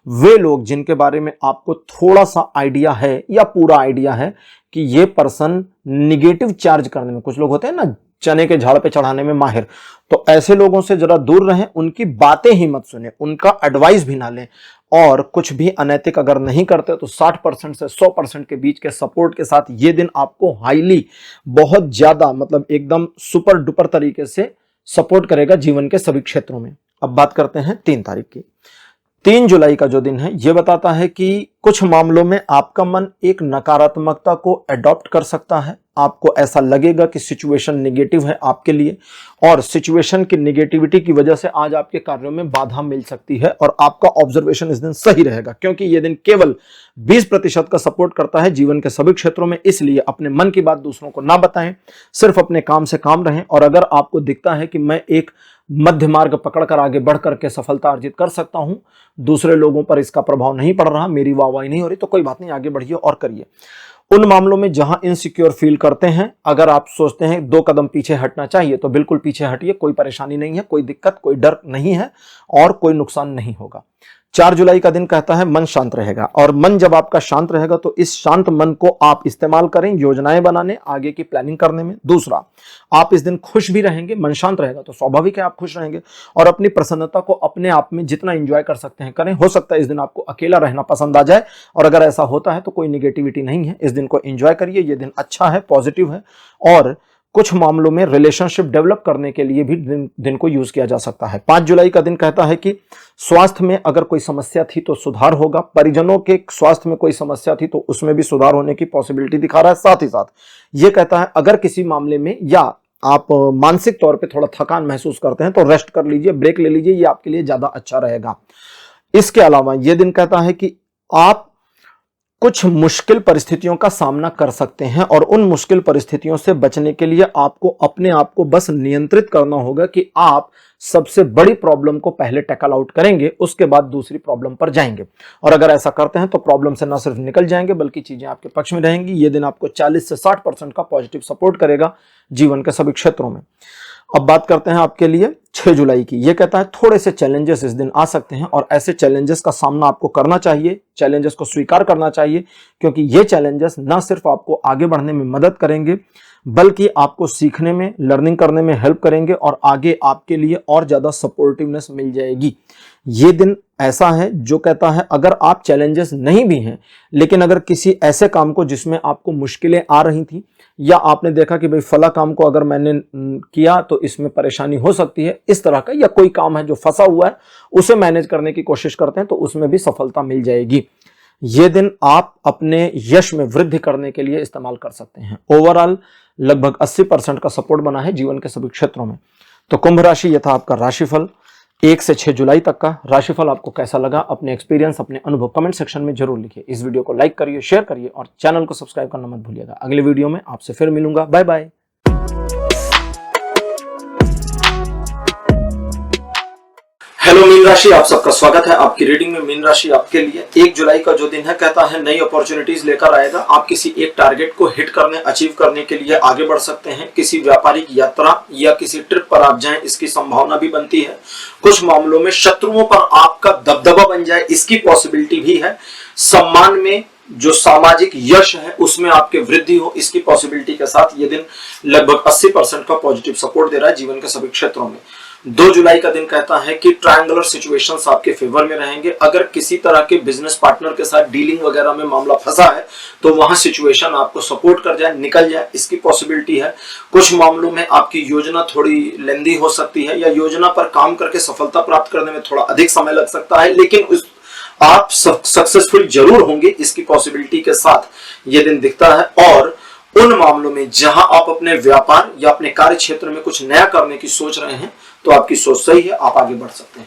वे लोग जिनके बारे में आपको थोड़ा सा आइडिया है या पूरा आइडिया है कि ये पर्सन निगेटिव चार्ज करने में, कुछ लोग होते हैं ना चने के झाड़ पे चढ़ाने में माहिर, तो ऐसे लोगों से जरा दूर रहें, उनकी बातें ही मत सुने, उनका एडवाइस भी ना लें। और कुछ भी अनैतिक अगर नहीं करते तो 60% से 100% के बीच के सपोर्ट के साथ ये दिन आपको हाईली, बहुत ज्यादा, मतलब एकदम सुपर डुपर तरीके से सपोर्ट करेगा जीवन के सभी क्षेत्रों में। अब बात करते हैं 3 तारीख की। 3 जुलाई का जो दिन है ये बताता है कि कुछ मामलों में आपका मन एक नकारात्मकता को अडॉप्ट कर सकता है। आपको ऐसा लगेगा कि सिचुएशन नेगेटिव है आपके लिए और सिचुएशन की नेगेटिविटी की वजह से आज आपके कार्यों में बाधा मिल सकती है और आपका ऑब्जर्वेशन इस दिन सही रहेगा क्योंकि यह दिन केवल 20% का सपोर्ट करता है जीवन के सभी क्षेत्रों में। इसलिए अपने मन की बात दूसरों को ना बताएं, सिर्फ अपने काम से काम रहें। और अगर आपको दिखता है कि मैं एक मध्य मार्ग पकड़कर आगे बढ़ करके सफलता अर्जित कर सकता हूं, दूसरे लोगों पर इसका प्रभाव नहीं पड़ रहा, मेरी वाहवाही नहीं हो रही, तो कोई बात नहीं, आगे बढ़िए और करिए। उन मामलों में जहां इनसिक्योर फील करते हैं, अगर आप सोचते हैं 2 कदम पीछे हटना चाहिए तो बिल्कुल पीछे हटिए, कोई परेशानी नहीं है, कोई दिक्कत, कोई डर नहीं है और कोई नुकसान नहीं होगा। 4 जुलाई का दिन कहता है मन शांत रहेगा और मन जब आपका शांत रहेगा तो इस शांत मन को आप इस्तेमाल करें योजनाएं बनाने, आगे की प्लानिंग करने में। दूसरा, आप इस दिन खुश भी रहेंगे। मन शांत रहेगा तो स्वाभाविक है आप खुश रहेंगे और अपनी प्रसन्नता को अपने आप में जितना एंजॉय कर सकते हैं करें। हो सकता है इस दिन आपको अकेला रहना पसंद आ जाए और अगर ऐसा होता है तो कोई निगेटिविटी नहीं है, इस दिन को एंजॉय करिए। ये दिन अच्छा है, पॉजिटिव है और कुछ मामलों में रिलेशनशिप डेवलप करने के लिए भी दिन को यूज किया जा सकता है। 5 जुलाई का दिन कहता है कि स्वास्थ्य में अगर कोई समस्या थी तो सुधार होगा। परिजनों के स्वास्थ्य में कोई समस्या थी तो उसमें भी सुधार होने की पॉसिबिलिटी दिखा रहा है। साथ ही साथ ये कहता है अगर किसी मामले में या आप मानसिक तौर पे थोड़ा थकान महसूस करते हैं तो रेस्ट कर लीजिए, ब्रेक ले लीजिए, ये आपके लिए ज्यादा अच्छा रहेगा। इसके अलावा यह दिन कहता है कि आप कुछ मुश्किल परिस्थितियों का सामना कर सकते हैं और उन मुश्किल परिस्थितियों से बचने के लिए आपको अपने आप को बस नियंत्रित करना होगा कि आप सबसे बड़ी प्रॉब्लम को पहले टैकल आउट करेंगे, उसके बाद दूसरी प्रॉब्लम पर जाएंगे। और अगर ऐसा करते हैं तो प्रॉब्लम से न सिर्फ निकल जाएंगे बल्कि चीजें आपके पक्ष में रहेंगी। ये दिन आपको 40 से 60% का पॉजिटिव सपोर्ट करेगा जीवन के सभी क्षेत्रों में। अब बात करते हैं आपके लिए 6 जुलाई की। यह कहता है थोड़े से चैलेंजेस इस दिन आ सकते हैं और ऐसे चैलेंजेस का सामना आपको करना चाहिए, चैलेंजेस को स्वीकार करना चाहिए क्योंकि ये चैलेंजेस ना सिर्फ आपको आगे बढ़ने में मदद करेंगे बल्कि आपको सीखने में, लर्निंग करने में हेल्प करेंगे और आगे आपके लिए और ज्यादा सपोर्टिवनेस मिल जाएगी। ये दिन ऐसा है जो कहता है अगर आप चैलेंजेस नहीं भी हैं लेकिन अगर किसी ऐसे काम को जिसमें आपको मुश्किलें आ रही थी या आपने देखा कि भाई फला काम को अगर मैंने किया तो इसमें परेशानी हो सकती है, इस तरह का, या कोई काम है जो फंसा हुआ है उसे मैनेज करने की कोशिश करते हैं तो उसमें भी सफलता मिल जाएगी। ये दिन आप अपने यश में वृद्धि करने के लिए इस्तेमाल कर सकते हैं। ओवरऑल लगभग 80% का सपोर्ट बना है जीवन के सभी क्षेत्रों में। तो कुंभ राशि, यह था आपका राशिफल 1 से 6 जुलाई तक का। राशिफल आपको कैसा लगा, अपने एक्सपीरियंस, अपने अनुभव कमेंट सेक्शन में जरूर लिखिए। इस वीडियो को लाइक करिए, शेयर करिए और चैनल को सब्सक्राइब करना मत भूलिएगा। अगले वीडियो में आपसे फिर मिलूंगा। Bye bye. हेलो मीन राशि, आप सबका स्वागत है आपकी रीडिंग में। मीन राशि आपके लिए 1 जुलाई का जो दिन है कहता है नई अपॉर्चुनिटीज लेकर आएगा। आप किसी एक टारगेट को हिट करने, अचीव करने के लिए आगे बढ़ सकते हैं। किसी व्यापारिक यात्रा या किसी ट्रिप पर आप जाएं इसकी संभावना भी बनती है। कुछ मामलों में शत्रुओं पर आपका दबदबा बन जाए इसकी पॉसिबिलिटी भी है। सम्मान में, जो सामाजिक यश है उसमें आपके वृद्धि हो इसकी पॉसिबिलिटी के साथ ये दिन लगभग 80% का पॉजिटिव सपोर्ट दे रहा है जीवन के सभी क्षेत्रों में। 2 जुलाई का दिन कहता है कि ट्रायंगुलर सिचुएशंस आपके फेवर में रहेंगे। अगर किसी तरह के बिजनेस पार्टनर के साथ डीलिंग वगैरह में मामला फंसा है तो वहां सिचुएशन आपको सपोर्ट कर जाए, निकल जाए, इसकी पॉसिबिलिटी है। कुछ मामलों में आपकी योजना थोड़ी लेंदी हो सकती है या योजना पर काम करके सफलता प्राप्त करने में थोड़ा अधिक समय लग सकता है, लेकिन आप सक्सेसफुल जरूर होंगे, इसकी पॉसिबिलिटी के साथ ये दिन दिखता है। और उन मामलों में जहां आप अपने व्यापार या अपने कार्य क्षेत्र में कुछ नया करने की सोच रहे हैं तो आपकी सोच सही है, आप आगे बढ़ सकते हैं।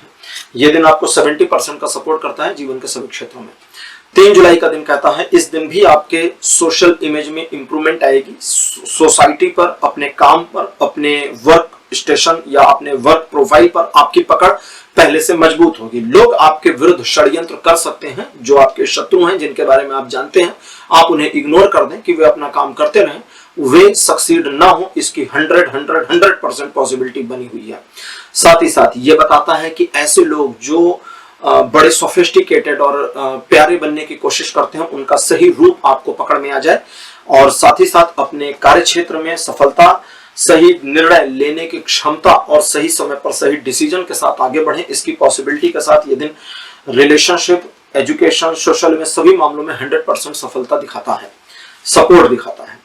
यह दिन आपको 70% का सपोर्ट करता है जीवन के सभी क्षेत्रों में। 3 जुलाई का दिन कहता है इस दिन भी आपके सोशल इमेज में इंप्रूवमेंट आएगी। सोसाइटी पर, अपने काम पर, अपने वर्क स्टेशन या अपने वर्क प्रोफाइल पर आपकी पकड़ पहले से मजबूत होगी। लोग आपके विरुद्ध षड्यंत्र कर सकते हैं। जो आपके शत्रु हैं, जिनके बारे में आप जानते हैं, आप उन्हें इग्नोर कर दें कि वे अपना काम करते रहें, वे सक्सीड ना हो, इसकी 100% पॉसिबिलिटी बनी हुई है। साथ ही साथ ये बताता है कि ऐसे लोग जो बड़े सोफिस्टिकेटेड और प्यारे बनने की कोशिश करते हैं, उनका सही रूप आपको पकड़ में आ जाए। और साथ ही साथ अपने कार्य क्षेत्र में सफलता, सही निर्णय लेने की क्षमता और सही समय पर सही डिसीजन के साथ आगे बढ़े, इसकी पॉसिबिलिटी के साथ ये दिन रिलेशनशिप, एजुकेशन, सोशल में सभी मामलों में 100% सफलता दिखाता है, सपोर्ट दिखाता है।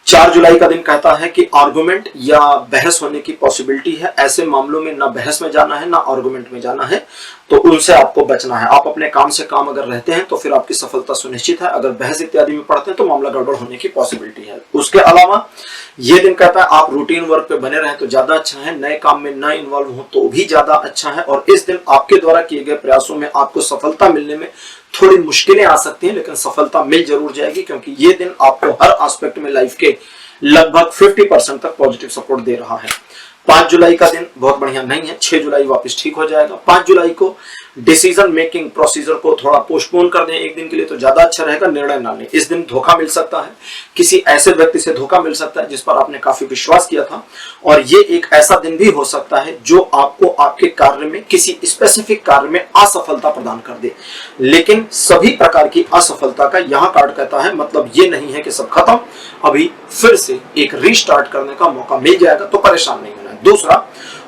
4 जुलाई का दिन कहता है कि आर्गुमेंट या बहस होने की पॉसिबिलिटी है। ऐसे मामलों में ना बहस में जाना है, ना आर्गुमेंट में जाना है, तो उनसे आपको बचना है। आप अपने काम से काम अगर रहते हैं तो फिर आपकी सफलता सुनिश्चित है। अगर बहस इत्यादि में पड़ते हैं तो मामला गड़बड़ होने की पॉसिबिलिटी है। उसके अलावा ये दिन कहता है आप रूटीन वर्क पे बने रहें तो ज्यादा अच्छा है, नए काम में न इन्वॉल्व हो तो भी ज्यादा अच्छा है। और इस दिन आपके द्वारा किए गए प्रयासों में आपको सफलता मिलने में थोड़ी मुश्किलें आ सकती हैं, लेकिन सफलता मिल जरूर जाएगी, क्योंकि ये दिन आपको हर एस्पेक्ट में लाइफ के लगभग 50% तक पॉजिटिव सपोर्ट दे रहा है। 5 जुलाई का दिन बहुत बढ़िया नहीं है। 6 जुलाई वापस ठीक हो जाएगा। 5 जुलाई को डिसीजन मेकिंग प्रोसीजर को थोड़ा पोस्टपोन कर दें एक दिन के लिए तो ज्यादा अच्छा रहेगा, निर्णय ना लें। इस दिन धोखा मिल सकता है, किसी ऐसे व्यक्ति से धोखा मिल सकता है जिस पर आपने काफी विश्वास किया था। और ये एक ऐसा दिन भी हो सकता है जो आपको आपके कार्य में, किसी स्पेसिफिक कार्य में असफलता प्रदान कर दे। लेकिन सभी प्रकार की असफलता का यहाँ कार्ड कहता है मतलब ये नहीं है कि सब खत्म, अभी फिर से एक रीस्टार्ट करने का मौका मिल जाएगा, तो परेशान नहीं होना है। दूसरा,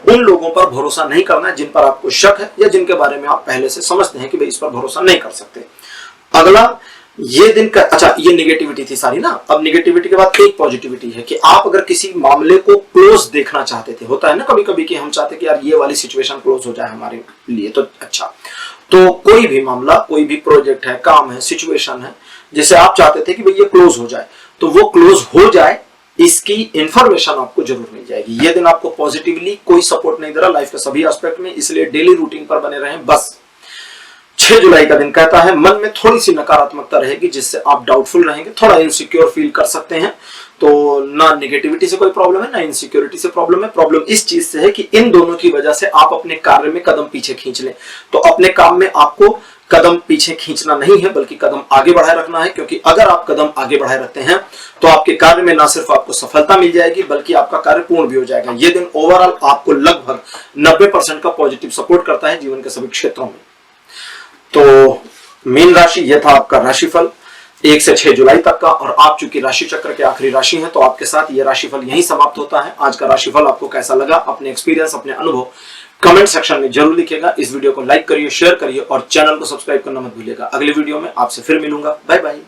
उन लोगों पर भरोसा नहीं करना है जिन पर आपको शक है या जिनके बारे में आप पहले से समझते हैं कि भाई इस पर भरोसा नहीं कर सकते। अगला, ये दिन का, अच्छा ये नेगेटिविटी थी सारी ना। अब नेगेटिविटी के बाद एक पॉजिटिविटी है कि आप अगर किसी मामले को क्लोज देखना चाहते थे, होता है ना कभी कभी कि हम चाहते कि यार ये वाली सिचुएशन क्लोज हो जाए हमारे लिए तो अच्छा, तो कोई भी मामला, कोई भी प्रोजेक्ट है, काम है, सिचुएशन है जिसे आप चाहते थे कि भाई ये क्लोज हो जाए, तो वो क्लोज हो जाए, इसकी इंफॉर्मेशन आपको जरूर मिल जाएगी। ये दिन आपको पॉजिटिवली कोई सपोर्ट नहीं दे रहा लाइफ के सभी एस्पेक्ट में, इसलिए डेली रूटीन पर बने रहें बस। 6 जुलाई का दिन कहता है मन में थोड़ी सी नकारात्मकता रहेगी जिससे आप डाउटफुल रहेंगे, थोड़ा इनसिक्योर फील कर सकते हैं। तो ना नेगेटिविटी से कोई प्रॉब्लम है, ना इनसिक्योरिटी से प्रॉब्लम है। प्रॉब्लम इस चीज से है कि इन दोनों की वजह से आप अपने कार्य में कदम पीछे खींच लें। तो अपने काम में आपको कदम पीछे खींचना नहीं है बल्कि कदम आगे बढ़ाए रखना है, क्योंकि अगर आप कदम आगे बढ़ाए रखते हैं तो आपके कार्य में ना सिर्फ आपको सफलता मिल जाएगी बल्कि आपका कार्य पूर्ण भी हो जाएगा। ये दिन ओवरऑल आपको लगभग 90% का पॉजिटिव सपोर्ट करता है जीवन के सभी क्षेत्रों में। तो मीन राशि, यह था आपका राशिफल 1 से 6 जुलाई तक का। और आप चूंकि राशि चक्र के आखिरी राशि हैं तो आपके साथ यह राशिफल यहीं समाप्त होता है। आज का राशिफल आपको कैसा लगा, अपने एक्सपीरियंस, अपने अनुभव कमेंट सेक्शन में जरूर लिखिएगा। इस वीडियो को लाइक करिए, शेयर करिए और चैनल को सब्सक्राइब करना मत भूलिएगा। अगली वीडियो में आपसे फिर मिलूंगा। Bye bye.